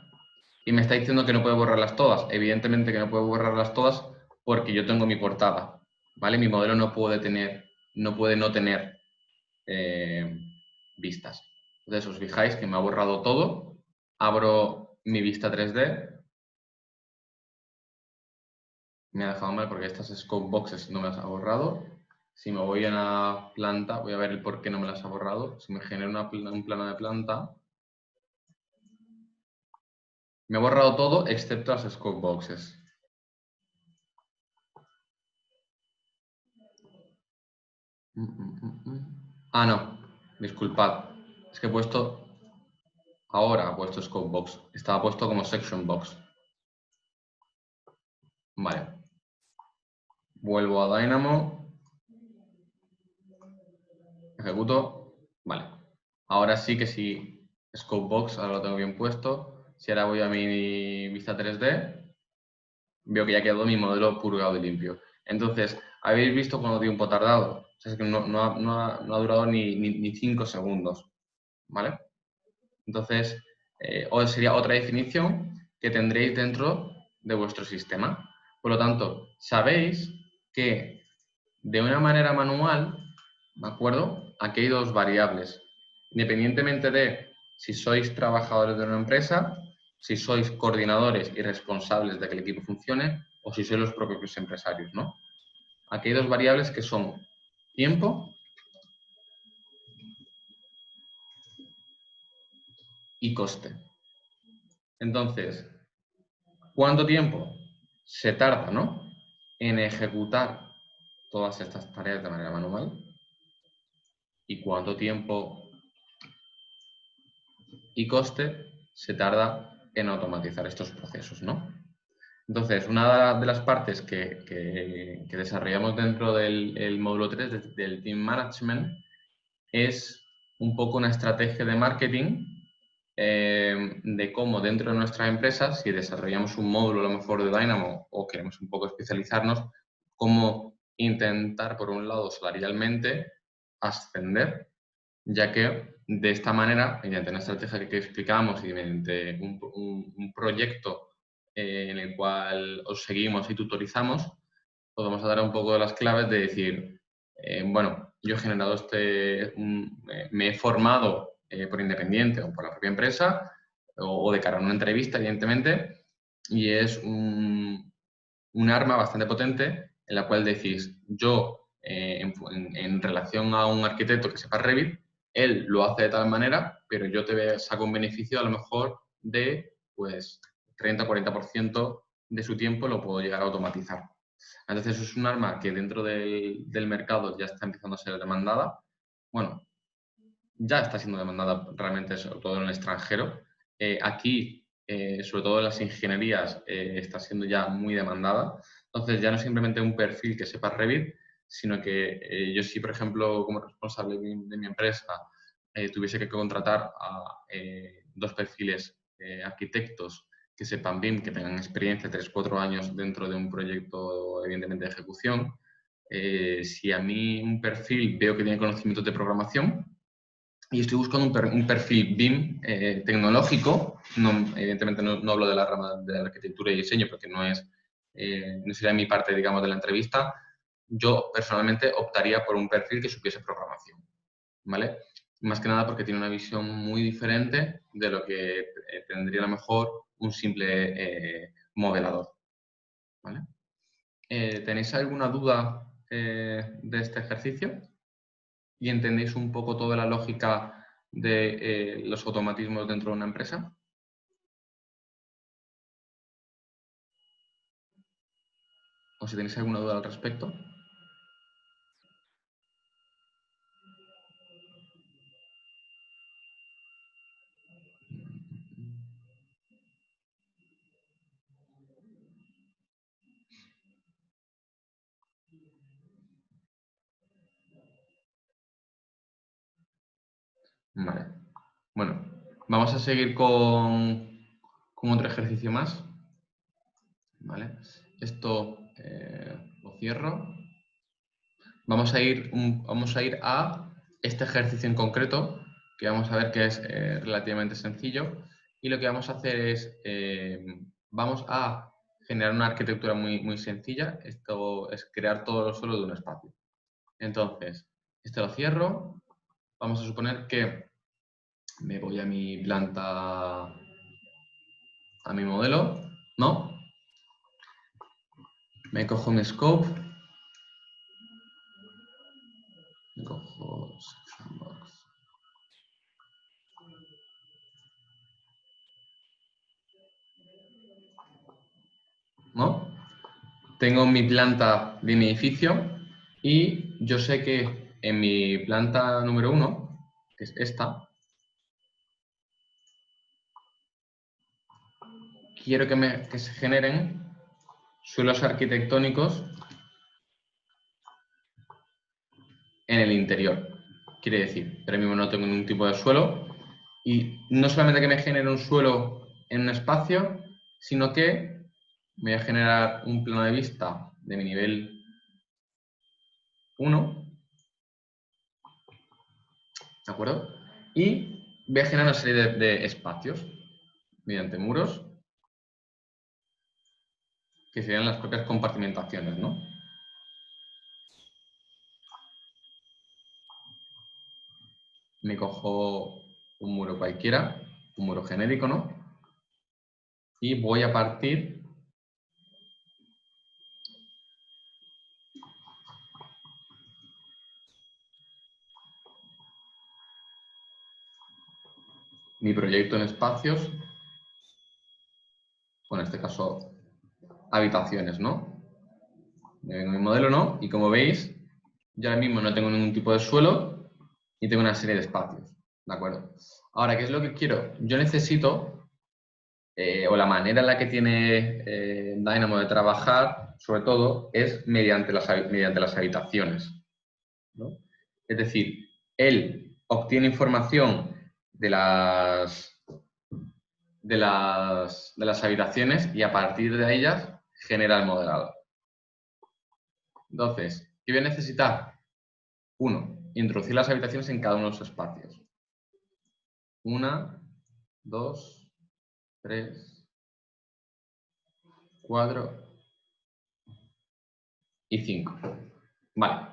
Speaker 1: y me está diciendo que no puedo borrarlas todas. Evidentemente que no puedo borrarlas todas porque yo tengo mi portada, ¿vale? Mi modelo no puede no tener vistas. Entonces os fijáis que me ha borrado todo. Abro mi vista 3D. Me ha dejado mal porque estas scope boxes no me las ha borrado. Si me voy a la planta, voy a ver el por qué no me las ha borrado. Si me genero un plano de planta, me ha borrado todo excepto las scope boxes. Ah, no. Disculpad. Es que he puesto... Ahora he puesto scope box. Estaba puesto como section box. Vale. Vuelvo a Dynamo. Ejecuto. Vale. Ahora sí que sí. Scope box, ahora lo tengo bien puesto. Si ahora voy a mi vista 3D, veo que ya quedó mi modelo purgado y limpio. Entonces, ¿habéis visto cuánto tiempo ha tardado? O sea, es que no ha durado ni 5 segundos. ¿Vale? Entonces, sería otra definición que tendréis dentro de vuestro sistema. Por lo tanto, sabéis que de una manera manual, ¿de acuerdo? Aquí hay dos variables. Independientemente de si sois trabajadores de una empresa, si sois coordinadores y responsables de que el equipo funcione, o si sois los propios empresarios, ¿no? Aquí hay dos variables que son tiempo y coste. Entonces, ¿cuánto tiempo se tarda, ¿no?, en ejecutar todas estas tareas de manera manual? ¿Y cuánto tiempo y coste se tarda en automatizar estos procesos, ¿no? Entonces, una de las partes que desarrollamos dentro del módulo 3 del Team Management es un poco una estrategia de marketing de cómo dentro de nuestra empresa, si desarrollamos un módulo a lo mejor de Dynamo o queremos un poco especializarnos, cómo intentar, por un lado, salarialmente ascender, ya que de esta manera, mediante una estrategia que explicamos y mediante un proyecto en el cual os seguimos y tutorizamos, os vamos a dar un poco de las claves de decir, bueno, yo he generado me he formado por independiente o por la propia empresa o de cara a una entrevista, evidentemente, y es un arma bastante potente en la cual decís, yo en relación a un arquitecto que sepa Revit, él lo hace de tal manera, pero yo saco un beneficio a lo mejor de pues 30-40% de su tiempo lo puedo llegar a automatizar. Entonces, eso es un arma que dentro del mercado ya está empezando a ser demandada. Bueno, ya está siendo demandada realmente, sobre todo en el extranjero. Aquí, sobre todo en las ingenierías, está siendo ya muy demandada. Entonces, ya no es simplemente un perfil que sepa Revit, sino que yo sí, por ejemplo, como responsable de mi empresa, tuviese que contratar a dos perfiles arquitectos que sepan BIM, que tengan experiencia 3-4 años dentro de un proyecto, evidentemente, de ejecución. Si a mí un perfil veo que tiene conocimientos de programación, y estoy buscando un perfil BIM tecnológico, evidentemente no hablo de la rama de la arquitectura y diseño porque no sería mi parte, digamos, de la entrevista. Yo personalmente optaría por un perfil que supiese programación, ¿vale? Más que nada porque tiene una visión muy diferente de lo que tendría a lo mejor un simple modelador, ¿vale? ¿Tenéis alguna duda de este ejercicio? ¿Y entendéis un poco toda la lógica de los automatismos dentro de una empresa? O si tenéis alguna duda al respecto. Vale. Bueno, vamos a seguir con otro ejercicio más. ¿Vale? Esto lo cierro. Vamos a ir a este ejercicio en concreto, que vamos a ver que es relativamente sencillo. Y lo que vamos a hacer es, vamos a generar una arquitectura muy sencilla. Esto es crear todo el suelo de un espacio. Entonces, este lo cierro. Vamos a suponer que me voy a mi planta, a mi modelo, ¿no? Me cojo mi scope. Me cojo section box. ¿No? Tengo mi planta de mi edificio y yo sé que en mi planta número 1, que es esta, quiero que se generen suelos arquitectónicos en el interior. Quiere decir, ahora mismo no tengo ningún tipo de suelo y no solamente que me genere un suelo en un espacio, sino que me voy a generar un plano de vista de mi nivel 1, ¿de acuerdo? Y voy a generar una serie de espacios mediante muros que serían las propias compartimentaciones, ¿no? Me cojo un muro cualquiera, un muro genérico, ¿no? Y voy a partir mi proyecto en espacios, o en este caso habitaciones, ¿no? Me vengo mi modelo, ¿no? Y como veis, yo ahora mismo no tengo ningún tipo de suelo y tengo una serie de espacios, ¿de acuerdo? Ahora, ¿qué es lo que quiero? Yo necesito, o la manera en la que tiene Dynamo de trabajar, sobre todo, es mediante las habitaciones, ¿no? Es decir, él obtiene información de las habitaciones y a partir de ellas genera el modelado. Entonces, ¿qué voy a necesitar? Uno, introducir las habitaciones en cada uno de los espacios. 1, 2, 3, 4 y 5. Vale.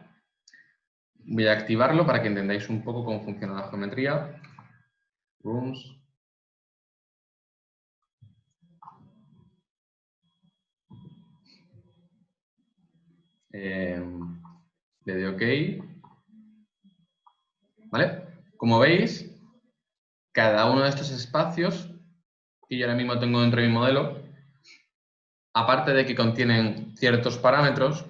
Speaker 1: Voy a activarlo para que entendáis un poco cómo funciona la geometría. Rooms. Le doy OK. ¿Vale? Como veis, cada uno de estos espacios que yo ahora mismo tengo dentro de mi modelo, aparte de que contienen ciertos parámetros,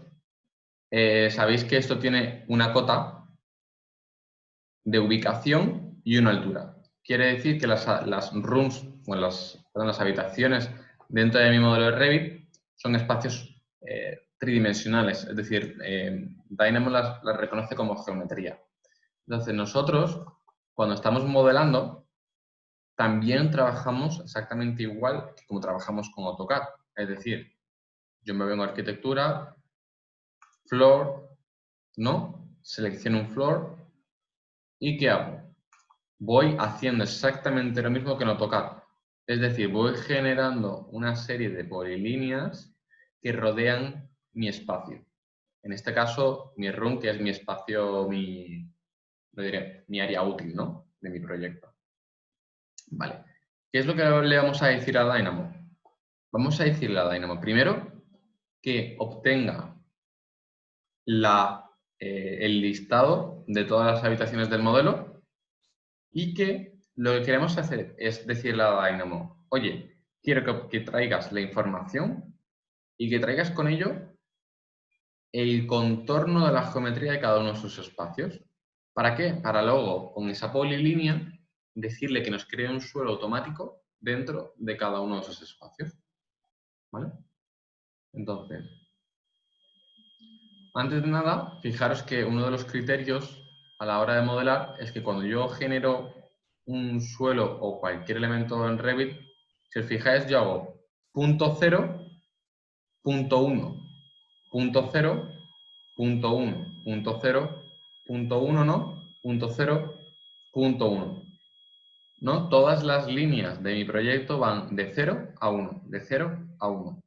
Speaker 1: sabéis que esto tiene una cota de ubicación y una altura. Quiere decir que las rooms, o las habitaciones dentro de mi modelo de Revit son espacios tridimensionales, es decir, Dynamo las reconoce como geometría. Entonces nosotros, cuando estamos modelando, también trabajamos exactamente igual que como trabajamos con AutoCAD. Es decir, yo me vengo a arquitectura, floor, ¿no? Selecciono un floor y ¿qué hago? Voy haciendo exactamente lo mismo que en AutoCAD. Es decir, voy generando una serie de polilíneas que rodean mi espacio. En este caso, mi room, que es mi espacio, mi área útil, ¿no? De mi proyecto. Vale. ¿Qué es lo que le vamos a decir a Dynamo? Vamos a decirle a Dynamo, primero, que obtenga el listado de todas las habitaciones del modelo y que lo que queremos hacer es decirle a Dynamo, oye, quiero que traigas la información y que traigas con ello el contorno de la geometría de cada uno de sus espacios. ¿Para qué? Para luego, con esa polilínea, decirle que nos cree un suelo automático dentro de cada uno de esos espacios. ¿Vale? Entonces, antes de nada, fijaros que uno de los criterios a la hora de modelar es que cuando yo genero un suelo o cualquier elemento en Revit, si os fijáis, yo hago punto 0, punto 1, punto 0, punto 1, punto 0, punto 1, ¿no? Punto 0, punto 1. ¿No? Todas las líneas de mi proyecto van de 0 a 1, de 0 a 1.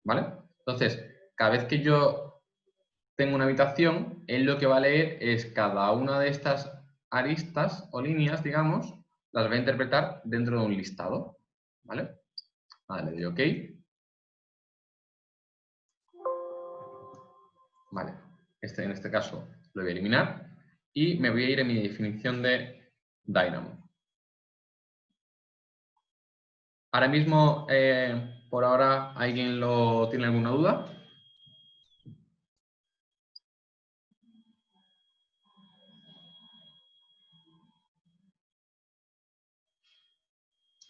Speaker 1: ¿Vale? Entonces, cada vez que yo tengo una habitación, él lo que va a leer es cada una de estas aristas o líneas, digamos, las va a interpretar dentro de un listado. ¿Vale? Vale, le doy OK. Vale, en este caso lo voy a eliminar y me voy a ir a mi definición de Dynamo. Ahora mismo, por ahora, ¿alguien tiene alguna duda?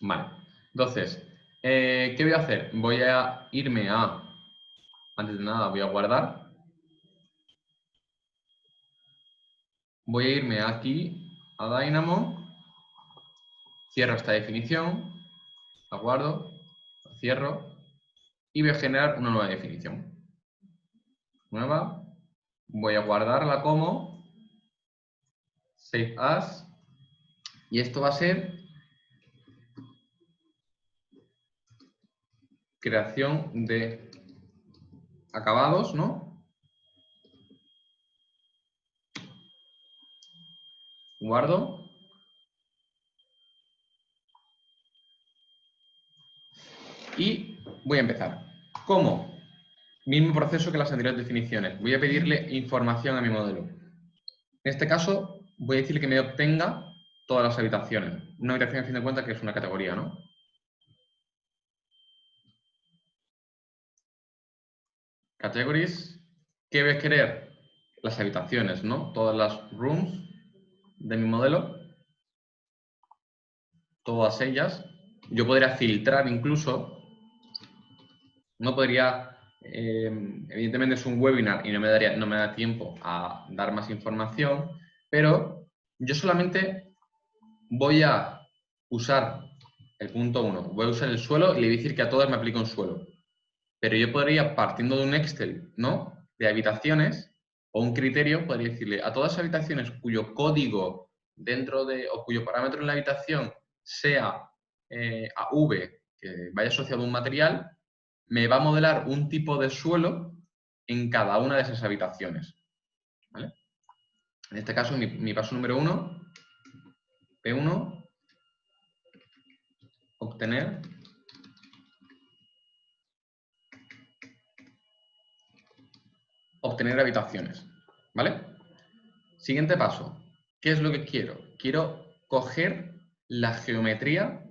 Speaker 1: Vale, entonces, ¿qué voy a hacer? Voy a irme antes de nada voy a guardar. Voy a irme aquí a Dynamo, cierro esta definición, la guardo, la cierro y voy a generar una nueva definición. Nueva, voy a guardarla como Save As y esto va a ser creación de acabados, ¿no? Guardo. Y voy a empezar. ¿Cómo? Mismo proceso que las anteriores definiciones. Voy a pedirle información a mi modelo. En este caso, voy a decirle que me obtenga todas las habitaciones. Una habitación, a fin de cuentas, que es una categoría, ¿no? Categories. ¿Qué voy a querer? Las habitaciones, ¿no? Todas las rooms de mi modelo. Todas ellas. Yo podría filtrar incluso. No podría, evidentemente es un webinar y no me da tiempo a dar más información, pero yo solamente voy a usar el punto 1, voy a usar el suelo y le voy a decir que a todas me aplico un suelo. Pero yo podría, partiendo de un Excel, ¿no?, de habitaciones o un criterio, podría decirle a todas las habitaciones cuyo código dentro de, o cuyo parámetro en la habitación sea AV, que vaya asociado a un material, me va a modelar un tipo de suelo en cada una de esas habitaciones. ¿Vale? En este caso, mi paso número 1, P1, obtener habitaciones. ¿Vale? Siguiente paso. ¿Qué es lo que quiero? Quiero coger la geometría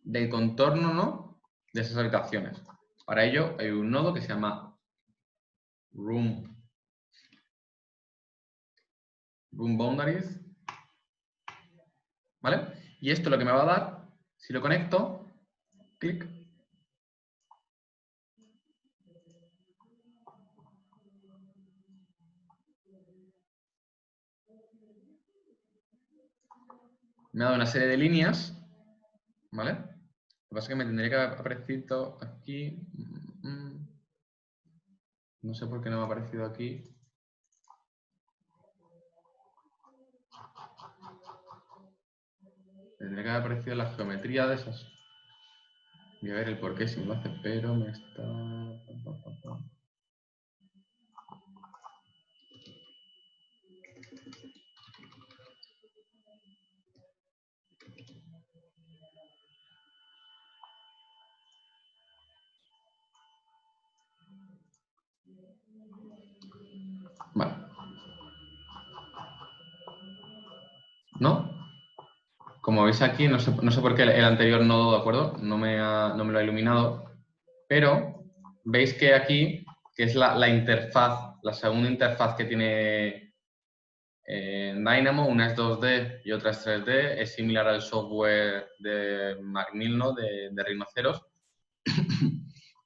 Speaker 1: del contorno, ¿no?, de esas habitaciones. Para ello hay un nodo que se llama Room Boundaries. ¿Vale? Y esto lo que me va a dar, si lo conecto, clic, me ha dado una serie de líneas, ¿vale? Lo que pasa es que me tendría que haber aparecido aquí. No sé por qué no me ha aparecido aquí. Tendría que haber aparecido la geometría de esas. Voy a ver el por qué si me lo hace, pero me está... Vale. ¿No? Como veis aquí, no sé por qué el anterior nodo, ¿de acuerdo? No me lo ha iluminado, pero veis que aquí, que es la interfaz, la segunda interfaz que tiene Dynamo, una es 2D y otra es 3D, es similar al software de McNeil, ¿no?, de Rhinoceros.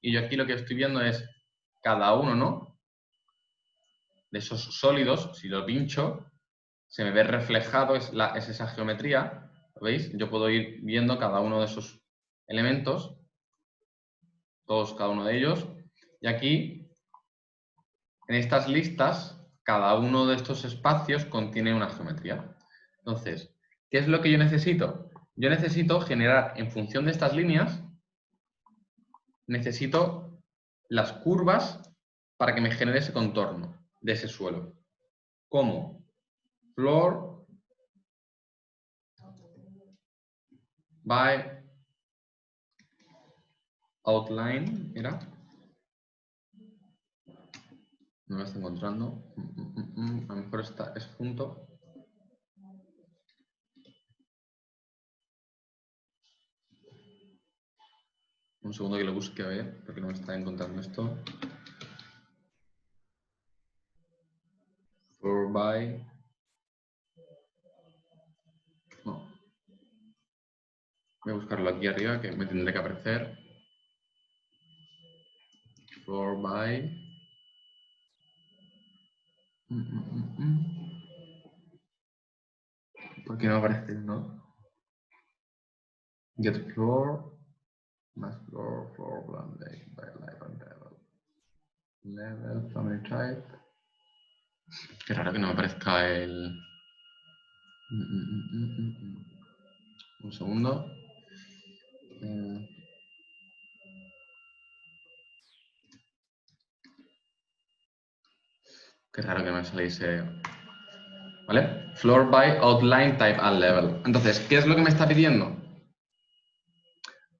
Speaker 1: Y yo aquí lo que estoy viendo es cada uno, ¿no?, de esos sólidos, si lo pincho, se me ve reflejado, es esa geometría, ¿lo veis? Yo puedo ir viendo cada uno de esos elementos, cada uno de ellos, y aquí, en estas listas, cada uno de estos espacios contiene una geometría. Entonces, ¿qué es lo que yo necesito? Yo necesito generar, en función de estas líneas, necesito las curvas para que me genere ese contorno de ese suelo. ¿Cómo? Floor by outline, ¿era? No lo estoy encontrando. A lo mejor es junto. Un segundo que lo busque a ver, porque no me está encontrando esto. Floor by. No. Voy a buscarlo aquí arriba, que me tendré que aparecer. Floor by. ¿Por qué no aparece el nodo? Get floor. Más floor, by live and level. Level, family type. Qué raro que no me aparezca el... Un segundo. Qué raro que me saliese. ¿Vale? Floor by outline type and level. Entonces, ¿qué es lo que me está pidiendo?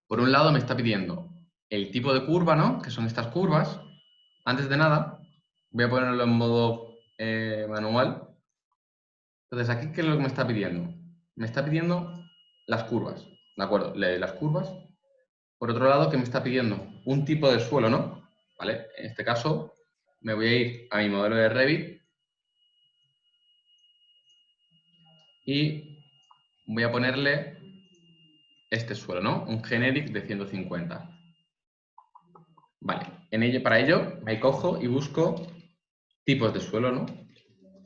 Speaker 1: Por un lado me está pidiendo el tipo de curva, ¿no? Que son estas curvas. Antes de nada, voy a ponerlo en modo manual. Entonces, aquí, ¿qué es lo que me está pidiendo? Me está pidiendo las curvas, ¿de acuerdo? Las curvas. Por otro lado, ¿qué me está pidiendo? Un tipo de suelo, ¿no? ¿Vale? En este caso, me voy a ir a mi modelo de Revit y voy a ponerle este suelo, ¿no? Un generic de 150. Vale, para ello me cojo y busco tipos de suelo, ¿no?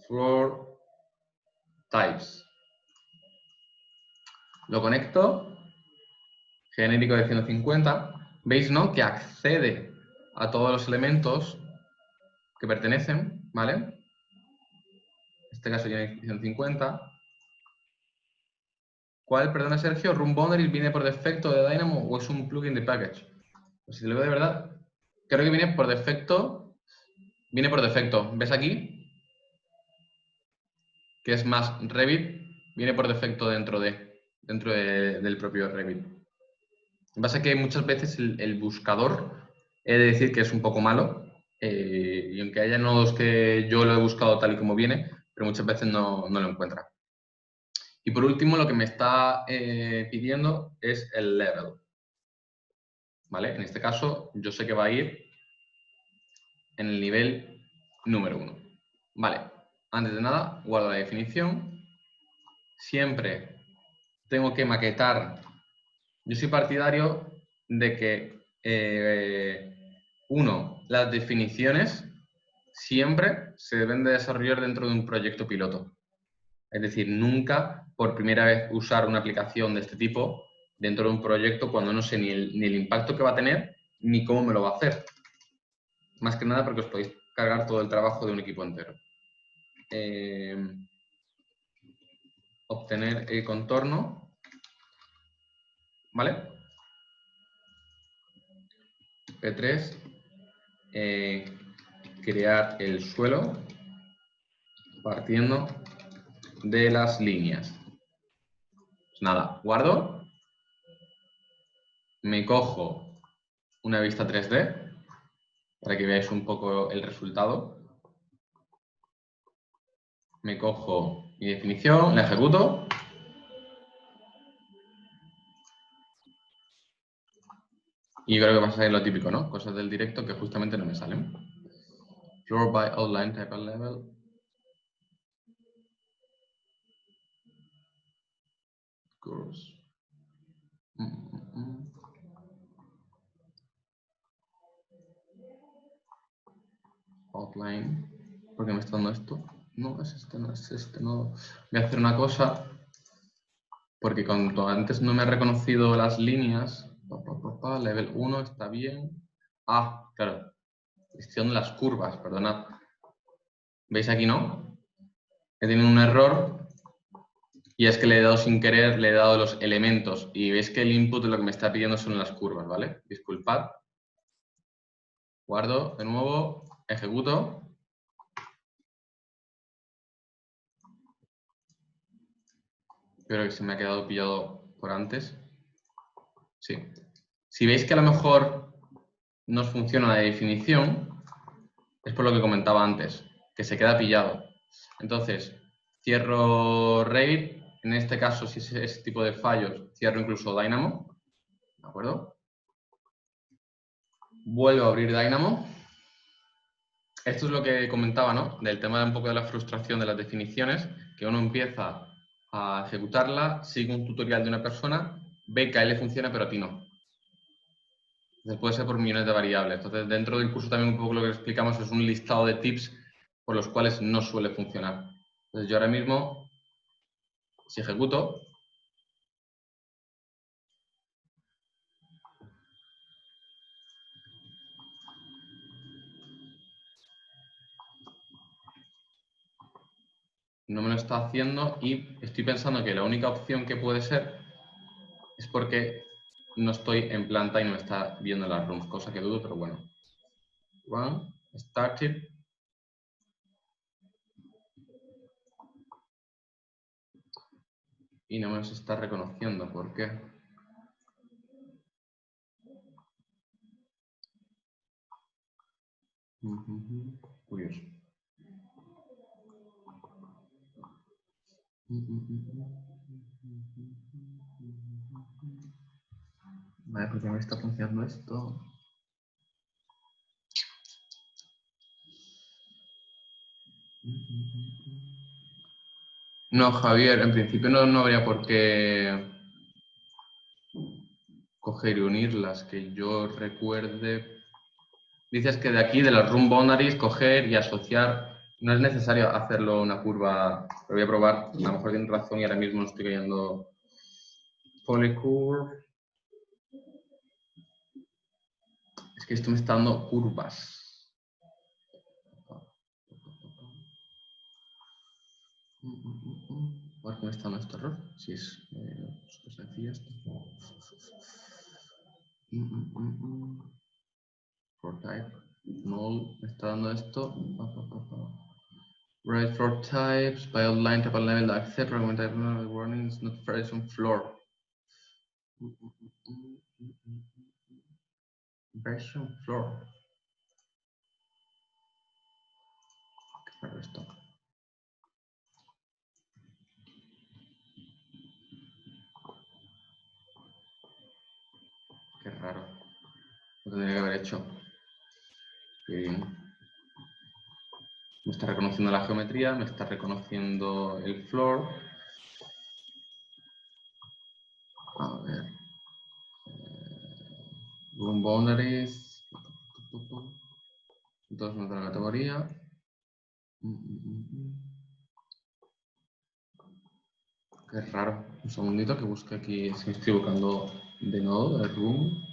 Speaker 1: Floor types. Lo conecto, genérico de 150. ¿Veis, no? Que accede a todos los elementos que pertenecen, ¿vale? En este caso tiene 150. ¿Cuál, perdona Sergio, Room Boundaries viene por defecto de Dynamo o es un plugin de package? Pues si lo veo de verdad, creo que viene por defecto. Viene por defecto. ¿Ves aquí? Que es más Revit, viene por defecto dentro del propio Revit. Lo que pasa es que muchas veces el buscador, he de decir que es un poco malo, y aunque haya nodos que yo lo he buscado tal y como viene, pero muchas veces no lo encuentra. Y por último, lo que me está pidiendo es el level. ¿Vale? En este caso, yo sé que va a ir en el nivel número 1. Vale, antes de nada, guardo la definición. Siempre tengo que maquetar. Yo soy partidario de que, las definiciones siempre se deben de desarrollar dentro de un proyecto piloto. Es decir, nunca por primera vez usar una aplicación de este tipo dentro de un proyecto cuando no sé ni el impacto que va a tener ni cómo me lo va a hacer. Más que nada porque os podéis cargar todo el trabajo de un equipo entero. Obtener el contorno, ¿vale? P3, crear el suelo partiendo de las líneas. Pues nada, guardo, me cojo una vista 3D para que veáis un poco el resultado. Me cojo mi definición, la ejecuto. Y creo que va a salir lo típico, ¿no? Cosas del directo que justamente no me salen. Floor by outline type and level. Curves. Outline. ¿Por qué me está dando esto? No, es este, no es este, no. Voy a hacer una cosa, porque cuando antes no me ha reconocido las líneas, level 1 está bien. Ah, claro, gestión de las curvas, perdonad. ¿Veis aquí, no? He tenido un error y es que le he dado sin querer, le he dado los elementos y veis que el input lo que me está pidiendo son las curvas, ¿vale? Disculpad. Guardo de nuevo, ejecuto. Creo que se me ha quedado pillado por antes. Sí. Si veis que a lo mejor no os funciona la definición, es por lo que comentaba antes, que se queda pillado. Entonces, cierro Revit. En este caso, si es ese tipo de fallos, cierro incluso Dynamo. ¿De acuerdo? Vuelvo a abrir Dynamo. Esto es lo que comentaba, ¿no? Del tema de un poco de la frustración de las definiciones, que uno empieza a ejecutarla, sigue un tutorial de una persona, ve que a él le funciona, pero a ti no. Entonces puede ser por millones de variables. Entonces, dentro del curso también un poco lo que explicamos es un listado de tips por los cuales no suele funcionar. Entonces, yo ahora mismo, si ejecuto, no me lo está haciendo y estoy pensando que la única opción que puede ser es porque no estoy en planta y no me está viendo las rooms, cosa que dudo, pero bueno. Run, started. y no me está reconociendo. ¿Por qué? Curioso. Vale, ¿por qué me está funcionando esto? No, Javier, en principio no habría por qué coger y unirlas, que yo recuerde. Dices que de aquí, de las room boundaries, coger y asociar. No es necesario hacerlo una curva. Lo voy a probar. A lo mejor tienes razón y ahora mismo no estoy cayendo polycurve. Es que esto me está dando curvas. ¿Por qué me está dando este error? Si es súper sencillo esto. For type. Null. Me está dando esto. Write for types by outline type level accept recommend type warnings not version floor. Version floor. Qué raro esto. Qué raro. Lo tendría que haber hecho. Qué bien. Me está reconociendo la geometría, me está reconociendo el floor. A ver. Room boundaries. Entonces no la categoría. Qué raro. Un segundito que busque aquí si me estoy equivocando de nodo, el room.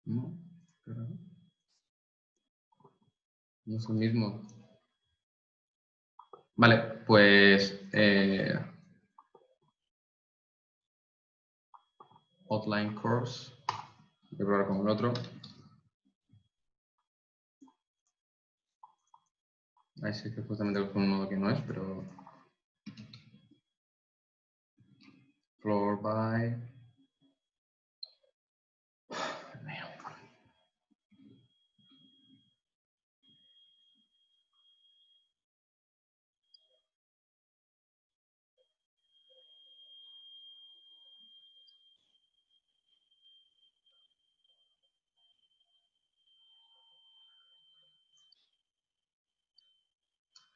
Speaker 1: No, qué raro. No es el mismo. Vale, pues outline course. Voy a probar con el otro. Ahí sí que justamente con un nodo que no es, pero floor by.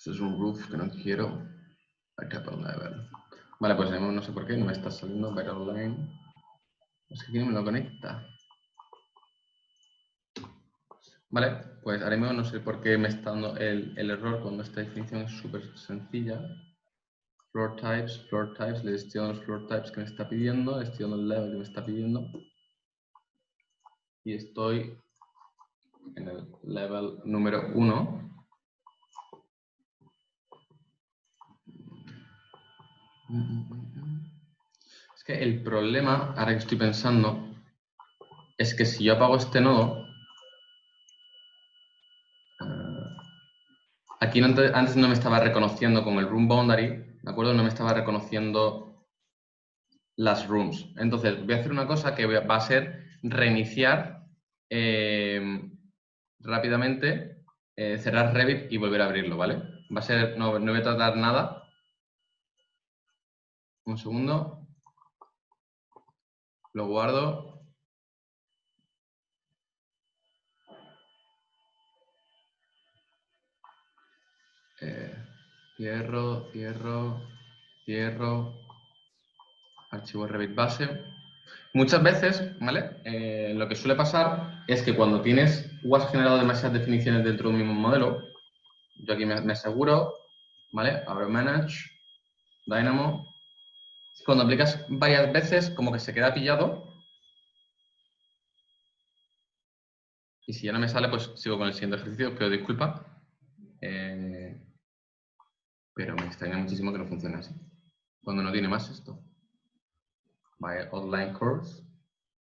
Speaker 1: Este es un roof que no quiero. Level. Vale, pues no sé por qué no me está saliendo better line. Es que aquí no me lo conecta. Vale, pues ahora mismo no sé por qué me está dando el error cuando esta definición es súper sencilla. Floor types, le estoy dando los floor types que me está pidiendo, le estoy dando el level que me está pidiendo. Y estoy en el level número 1. Es que el problema, ahora que estoy pensando, es que si yo apago este nodo, aquí antes no me estaba reconociendo con el room boundary, ¿de acuerdo? No me estaba reconociendo las rooms. Entonces, voy a hacer una cosa que va a ser reiniciar rápidamente, cerrar Revit y volver a abrirlo, ¿vale? Va a ser, no voy a tratar nada. Un segundo. Lo guardo. Cierro, cierro. Archivo Revit base. Muchas veces, ¿vale? Lo que suele pasar es que cuando o has generado demasiadas definiciones dentro de un mismo modelo, yo aquí me aseguro, ¿vale? Abro Manage, Dynamo. Cuando aplicas varias veces, como que se queda pillado. Y si ya no me sale, pues sigo con el siguiente ejercicio. Pido disculpa. Pero me extraña muchísimo que no funcione así. Cuando no tiene más esto. Vale, online course.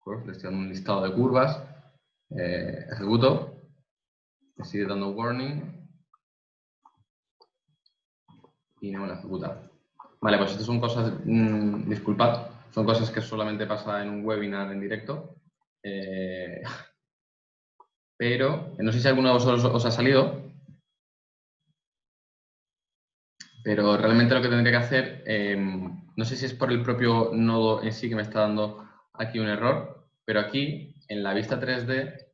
Speaker 1: Le estoy dando un listado de curvas. Ejecuto. Me sigue dando warning. Y no me lo ejecuta. Vale, pues estas son cosas, disculpad, son cosas que solamente pasa en un webinar en directo. Pero no sé si alguno de vosotros os ha salido, pero realmente lo que tendría que hacer, no sé si es por el propio nodo en sí que me está dando aquí un error, pero aquí en la vista 3D,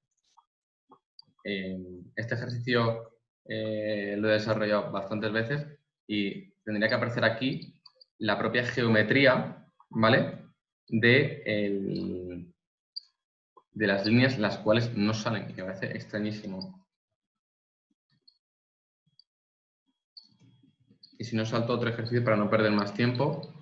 Speaker 1: este ejercicio lo he desarrollado bastantes veces y tendría que aparecer aquí la propia geometría, ¿vale? De las líneas las cuales no salen, y me parece extrañísimo. Y si no, salto otro ejercicio para no perder más tiempo.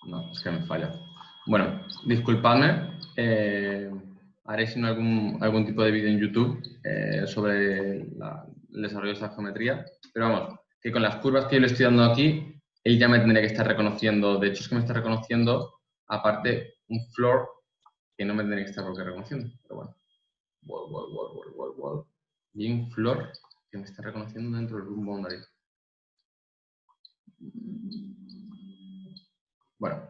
Speaker 1: No, es que me falla. Bueno, disculpadme. Haré sino algún tipo de vídeo en YouTube sobre el desarrollo de esta geometría. Pero vamos, que con las curvas que yo le estoy dando aquí, él ya me tendría que estar reconociendo. De hecho, es que me está reconociendo, aparte, un floor que no me tendría que estar por qué reconociendo. Pero bueno. Wall. Y un floor que me está reconociendo dentro del room boundary. Bueno,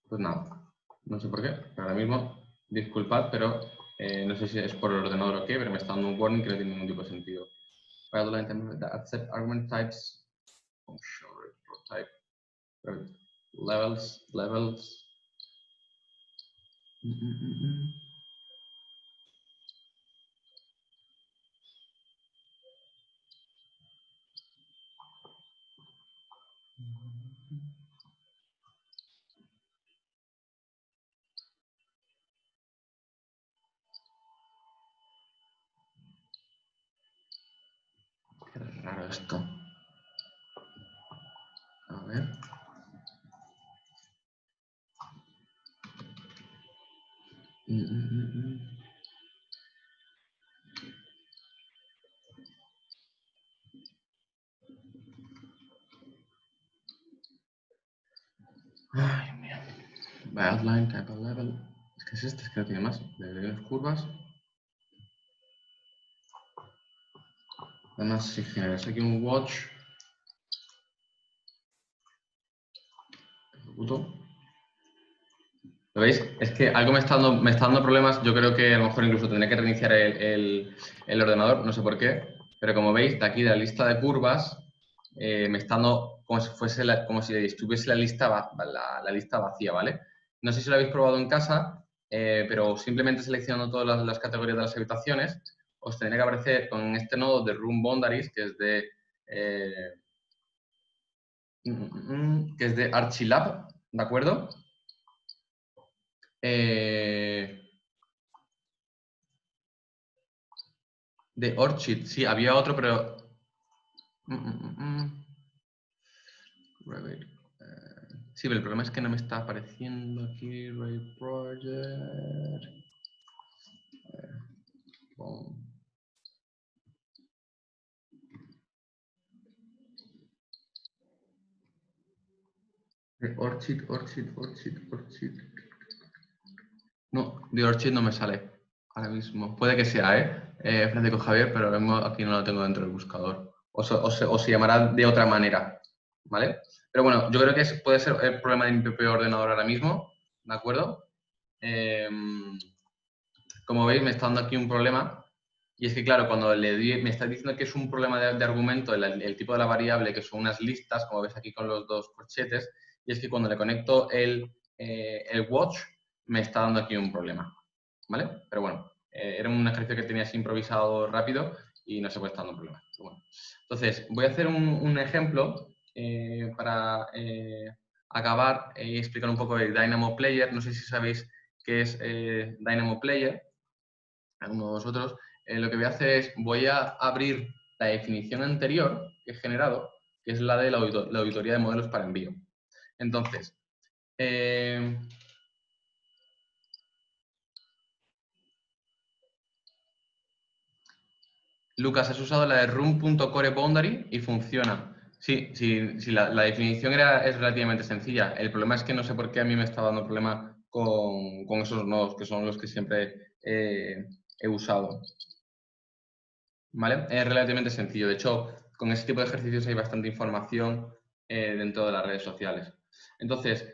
Speaker 1: pues nada, no sé por qué, pero ahora mismo, disculpad, pero no sé si es por el ordenador o qué, pero me está dando un warning que no tiene ningún tipo de sentido. Accept argument types, type, levels. Qué raro esto. A ver. Ay, mío. Outline, type of level. Es que es que no tiene más. Le doy unas curvas. Además, si generas aquí un watch, ejecuto. ¿Lo veis? Es que algo me está dando problemas. Yo creo que a lo mejor incluso tendré que reiniciar el ordenador, no sé por qué. Pero como veis, de aquí de la lista de curvas, me está dando como si fuese como si estuviese la lista vacía, ¿vale? No sé si lo habéis probado en casa, pero simplemente seleccionando todas las categorías de las habitaciones, os tendría que aparecer con este nodo de Room Boundaries, que es de Archilab, ¿de acuerdo? De Orchid, sí, había otro, pero... Revit. Sí, pero el problema es que no me está apareciendo aquí Revit Project. Orchid. No, de Orchid no me sale ahora mismo. Puede que sea, Francisco Javier, pero ahora mismo aquí no lo tengo dentro del buscador. O se llamará de otra manera, ¿vale? Pero bueno, yo creo que puede ser el problema de mi propio ordenador ahora mismo, ¿de acuerdo? Como veis, me está dando aquí un problema. Y es que, claro, cuando me está diciendo que es un problema de argumento, el tipo de la variable, que son unas listas, como ves aquí con los dos corchetes, y es que cuando le conecto el watch, me está dando aquí un problema, ¿vale? Pero bueno, era un ejercicio que tenía así improvisado rápido y no se puede estar dando problema. Bueno. Entonces, voy a hacer un ejemplo para acabar y explicar un poco el Dynamo Player. No sé si sabéis qué es Dynamo Player, alguno de vosotros. Lo que voy a hacer es, voy a abrir la definición anterior que he generado, que es la de la auditoría de modelos para envío. Entonces, Lucas, has usado la de room.coreboundary y funciona. Sí, la definición es relativamente sencilla. El problema es que no sé por qué a mí me está dando problema con esos nodos, que son los que siempre he usado. ¿Vale? Es relativamente sencillo. De hecho, con ese tipo de ejercicios hay bastante información dentro de las redes sociales. Entonces,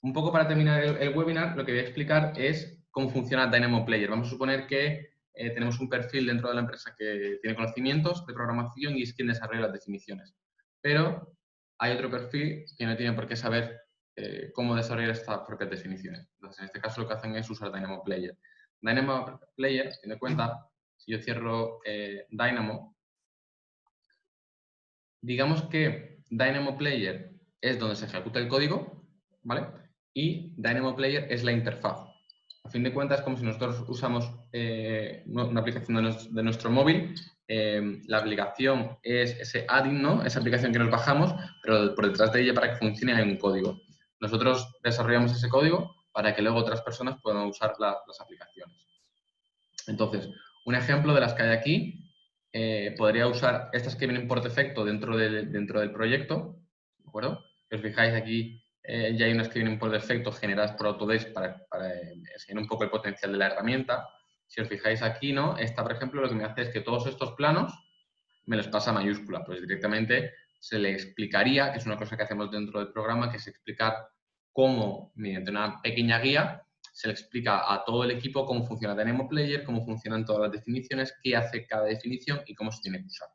Speaker 1: un poco para terminar el webinar, lo que voy a explicar es cómo funciona Dynamo Player. Vamos a suponer que tenemos un perfil dentro de la empresa que tiene conocimientos de programación y es quien desarrolla las definiciones. Pero hay otro perfil que no tiene por qué saber cómo desarrollar estas propias definiciones. Entonces, en este caso lo que hacen es usar Dynamo Player. Dynamo Player, tiene en cuenta, si yo cierro Dynamo, digamos que Dynamo Player es donde se ejecuta el código, ¿vale? Y Dynamo Player es la interfaz. A fin de cuentas, como si nosotros usamos una aplicación de nuestro móvil, la aplicación es ese add-in, ¿no? Esa aplicación que nos bajamos, pero por detrás de ella, para que funcione, hay un código. Nosotros desarrollamos ese código para que luego otras personas puedan usar las aplicaciones. Entonces, un ejemplo de las que hay aquí, podría usar estas que vienen por defecto dentro del proyecto, ¿de acuerdo? Si os fijáis aquí, ya hay unas que vienen por defecto generadas por Autodesk para enseñar un poco el potencial de la herramienta. Si os fijáis aquí, ¿no? Esta, por ejemplo, lo que me hace es que todos estos planos me los pasa a mayúscula, pues directamente se le explicaría, que es una cosa que hacemos dentro del programa, que es explicar cómo, mediante una pequeña guía, se le explica a todo el equipo cómo funciona Dynamo Player, cómo funcionan todas las definiciones, qué hace cada definición y cómo se tiene que usar.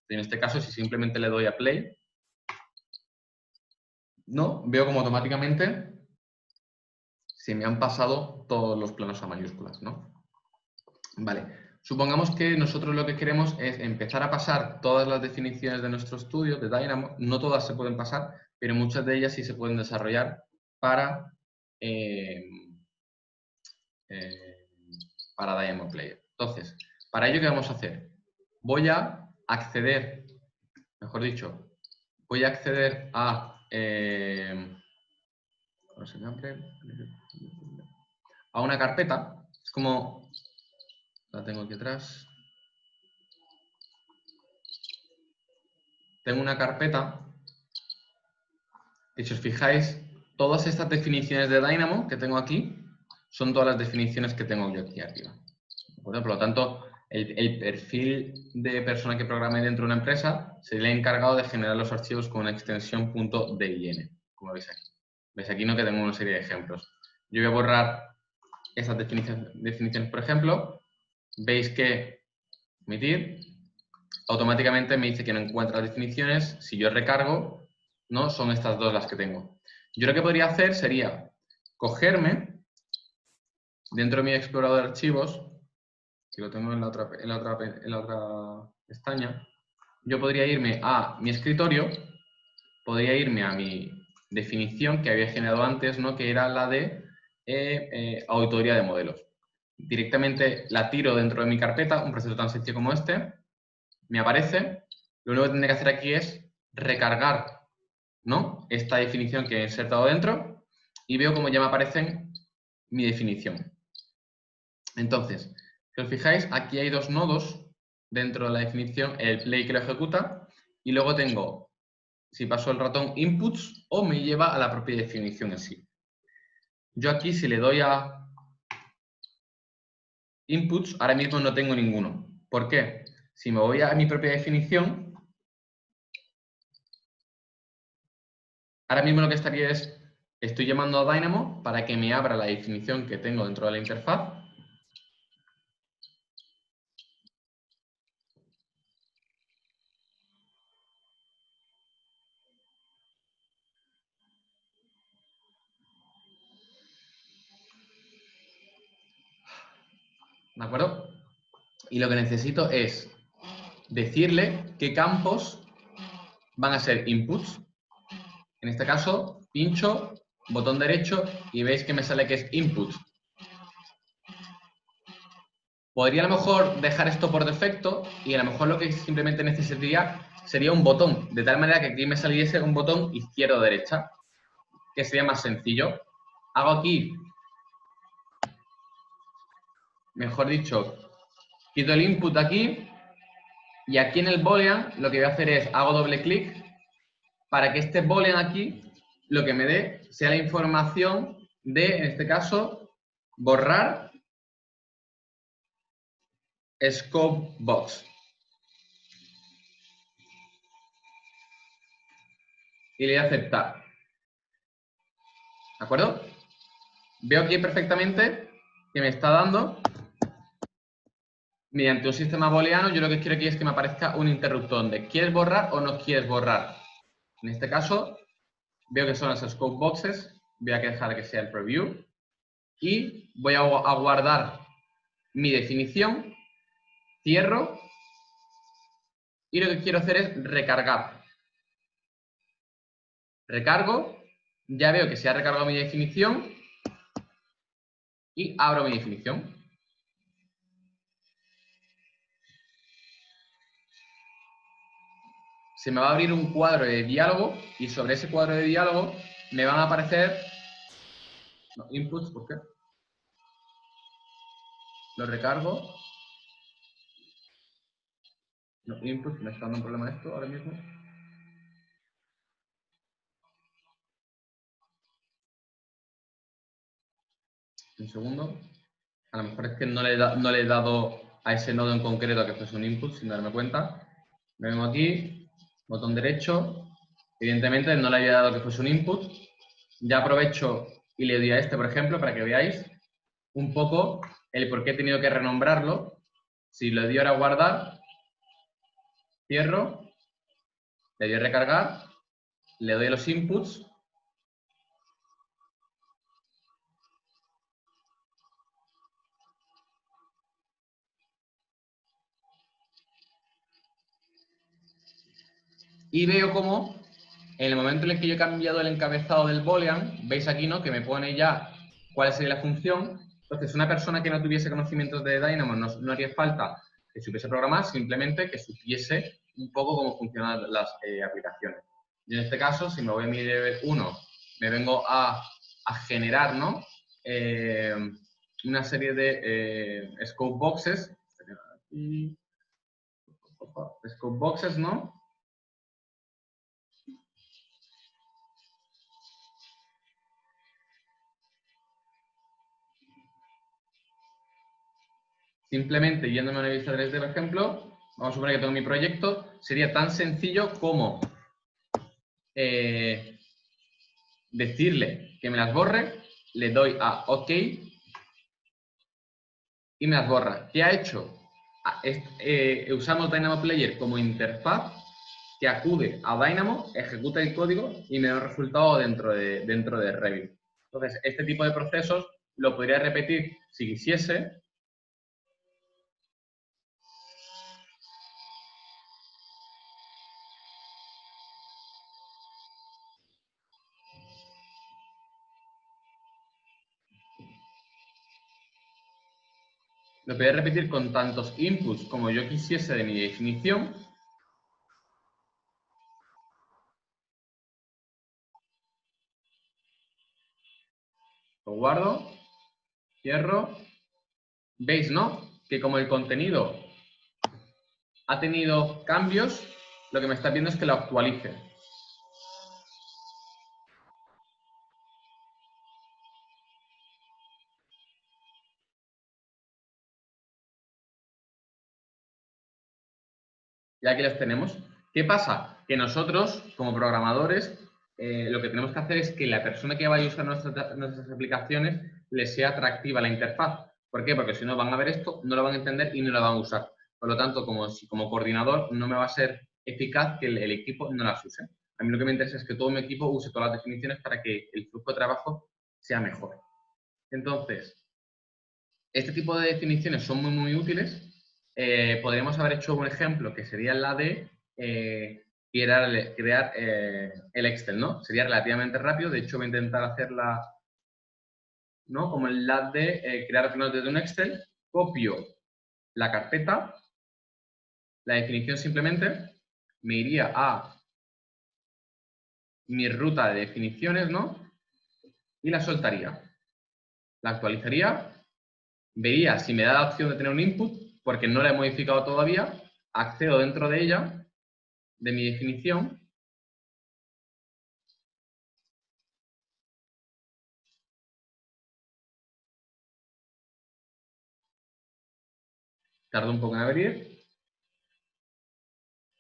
Speaker 1: En este caso, si simplemente le doy a play, no, veo como automáticamente se me han pasado todos los planos a mayúsculas, ¿no? Vale, supongamos que nosotros lo que queremos es empezar a pasar todas las definiciones de nuestro estudio, de Dynamo. No todas se pueden pasar, pero muchas de ellas sí se pueden desarrollar para Dynamo Player. Entonces, para ello, ¿qué vamos a hacer? Voy a acceder, mejor dicho, voy a acceder a una carpeta. Es como, la tengo aquí atrás. Tengo una carpeta y si os fijáis, todas estas definiciones de Dynamo que tengo aquí son todas las definiciones que tengo yo aquí arriba. Por lo tanto, el perfil de persona que programe dentro de una empresa sería el encargado de generar los archivos con una extensión .din, como veis aquí. Veis aquí, ¿no? Que tengo una serie de ejemplos. Yo voy a borrar estas definiciones, por ejemplo. Veis que omitir, automáticamente me dice que no encuentra definiciones. Si yo recargo, ¿no? Son estas dos las que tengo. Yo lo que podría hacer sería cogerme dentro de mi explorador de archivos, que lo tengo en la otra pestaña, yo podría irme a mi escritorio, podría irme a mi definición que había generado antes, ¿no? Que era la de auditoría de modelos. Directamente la tiro dentro de mi carpeta, un proceso tan sencillo como este, me aparece. Lo único que tendré que hacer aquí es recargar, ¿no? Esta definición que he insertado dentro y veo como ya me aparece mi definición. Entonces, si os fijáis, aquí hay dos nodos dentro de la definición, el play que lo ejecuta y luego tengo, si paso el ratón, inputs o me lleva a la propia definición en sí. Yo aquí, si le doy a inputs, ahora mismo no tengo ninguno. ¿Por qué? Si me voy a mi propia definición, ahora mismo lo que estaría es, estoy llamando a Dynamo para que me abra la definición que tengo dentro de la interfaz. ¿De acuerdo? Y lo que necesito es decirle qué campos van a ser inputs. En este caso, pincho, botón derecho y veis que me sale que es input. Podría a lo mejor dejar esto por defecto y a lo mejor lo que simplemente necesitaría sería un botón, de tal manera que aquí me saliese un botón izquierda o derecha, que sería más sencillo. Hago aquí, mejor dicho, quito el input aquí y aquí en el boolean lo que voy a hacer es, hago doble clic para que este boolean aquí lo que me dé sea la información de, en este caso, borrar scope box. Y le voy a aceptar. ¿De acuerdo? Veo aquí perfectamente que me está dando, mediante un sistema booleano, yo lo que quiero aquí es que me aparezca un interruptor de ¿quieres borrar o no quieres borrar? En este caso, veo que son las scope boxes, voy a dejar que sea el preview y voy a guardar mi definición, cierro y lo que quiero hacer es recargar. Recargo, ya veo que se ha recargado mi definición y abro mi definición. Se me va a abrir un cuadro de diálogo y sobre ese cuadro de diálogo me van a aparecer no, inputs, ¿por qué? Lo recargo. No, inputs, me está dando un problema esto ahora mismo. Un segundo. A lo mejor es que no le he dado a ese nodo en concreto a que fuese un input sin darme cuenta. Me vengo aquí, botón derecho. Evidentemente no le había dado que fuese un input. Ya aprovecho y le doy a este, por ejemplo, para que veáis un poco el por qué he tenido que renombrarlo. Si le doy ahora a guardar, cierro, le doy a recargar, le doy a los inputs. Y veo cómo en el momento en el que yo he cambiado el encabezado del boolean, veis aquí, ¿no?, que me pone ya cuál sería la función. Entonces, una persona que no tuviese conocimientos de Dynamo no haría falta que supiese programar, simplemente que supiese un poco cómo funcionan las aplicaciones. Y en este caso, si me voy a mi nivel 1, me vengo a generar, ¿no?, una serie de scope boxes. Scope boxes, ¿no? Simplemente yéndome a una vista 3D, por ejemplo, vamos a suponer que tengo mi proyecto, sería tan sencillo como decirle que me las borre, le doy a OK y me las borra. ¿Qué ha hecho? Usamos Dynamo Player como interfaz que acude a Dynamo, ejecuta el código y me da un resultado dentro de Revit. Entonces, este tipo de procesos lo podría repetir si quisiese. Lo podría repetir con tantos inputs como yo quisiese de mi definición. Lo guardo, cierro. ¿Veis, no? Que como el contenido ha tenido cambios, lo que me está pidiendo es que lo actualice. Y aquí los tenemos. ¿Qué pasa? Que nosotros, como programadores, lo que tenemos que hacer es que la persona que vaya a usar nuestras aplicaciones le sea atractiva la interfaz. ¿Por qué? Porque si no van a ver esto, no lo van a entender y no lo van a usar. Por lo tanto, como coordinador, no me va a ser eficaz que el equipo no las use. A mí lo que me interesa es que todo mi equipo use todas las definiciones para que el flujo de trabajo sea mejor. Entonces, este tipo de definiciones son muy útiles. Podríamos haber hecho un ejemplo que sería la de crear el Excel, ¿no? Sería relativamente rápido. De hecho, voy a intentar hacerla, ¿no?, como el lab de crear planos desde un Excel. Copio la carpeta, la definición simplemente, me iría a mi ruta de definiciones, ¿no? Y la soltaría. La actualizaría, vería si me da la opción de tener un input, porque no la he modificado todavía, accedo dentro de ella, de mi definición, tardo un poco en abrir,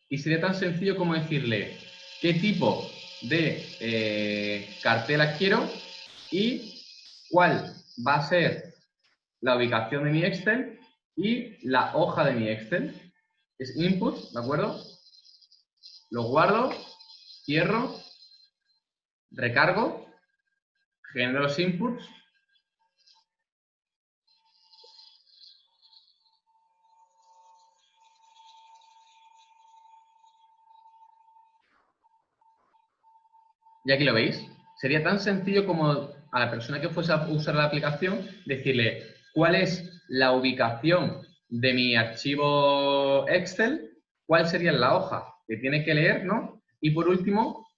Speaker 1: y sería tan sencillo como decirle qué tipo de cartela quiero y cuál va a ser la ubicación de mi Excel y la hoja de mi Excel. Es input, ¿de acuerdo? Lo guardo, cierro, recargo, genero los inputs. Y aquí lo veis. Sería tan sencillo como a la persona que fuese a usar la aplicación decirle cuál es la ubicación de mi archivo Excel, cuál sería la hoja que tiene que leer, ¿no? Y por último,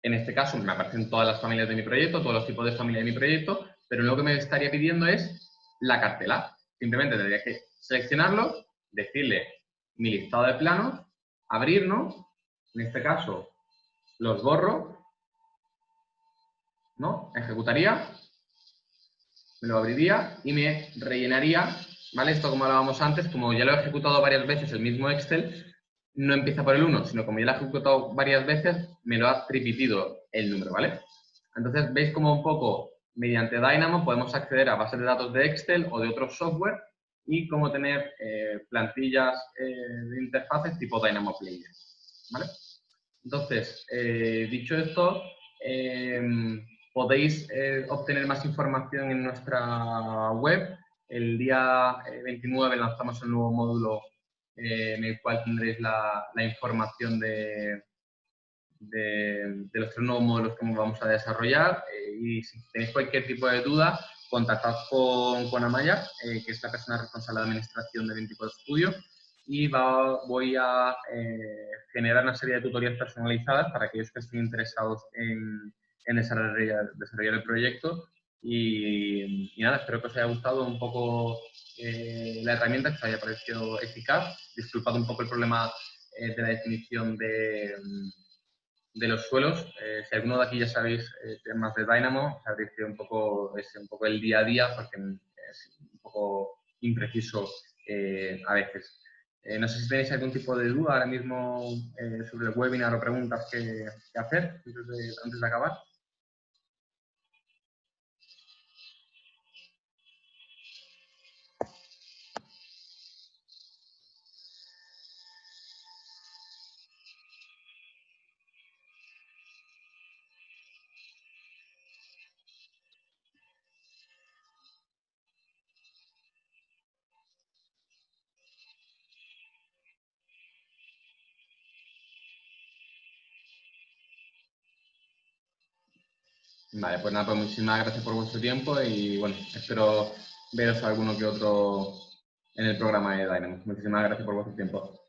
Speaker 1: en este caso me aparecen todas las familias de mi proyecto, todos los tipos de familia de mi proyecto, pero lo que me estaría pidiendo es la cartela. Simplemente tendría que seleccionarlo, decirle mi listado de planos, abrir, ¿no? En este caso los borro, ¿no? Ejecutaría, me lo abriría y me rellenaría, ¿vale? Esto como hablábamos antes, como ya lo he ejecutado varias veces el mismo Excel, no empieza por el 1, sino como ya lo he ejecutado varias veces, me lo ha repetido el número, ¿vale? Entonces, veis como un poco, mediante Dynamo, podemos acceder a bases de datos de Excel o de otros software y cómo tener plantillas de interfaces tipo Dynamo Player, ¿vale? Entonces, dicho esto, podéis obtener más información en nuestra web. El día 29 lanzamos un nuevo módulo en el cual tendréis la información de los 3 nuevos módulos que vamos a desarrollar. Y si tenéis cualquier tipo de duda, contactad con Amaya, que es la persona responsable de administración de 24 Studio, y voy a generar una serie de tutorías personalizadas para aquellos que estén interesados en desarrollar el proyecto. Y nada, espero que os haya gustado un poco la herramienta, que os haya parecido eficaz. Disculpad un poco el problema de la definición de los suelos. Si alguno de aquí ya sabéis temas de Dynamo, sabréis que es un poco el día a día, porque es un poco impreciso a veces. No sé si tenéis algún tipo de duda ahora mismo sobre el webinar o preguntas que hacer antes de acabar. Vale, pues nada, pues muchísimas gracias por vuestro tiempo y bueno, espero veros alguno que otro en el programa de Dynamo. Muchísimas gracias por vuestro tiempo.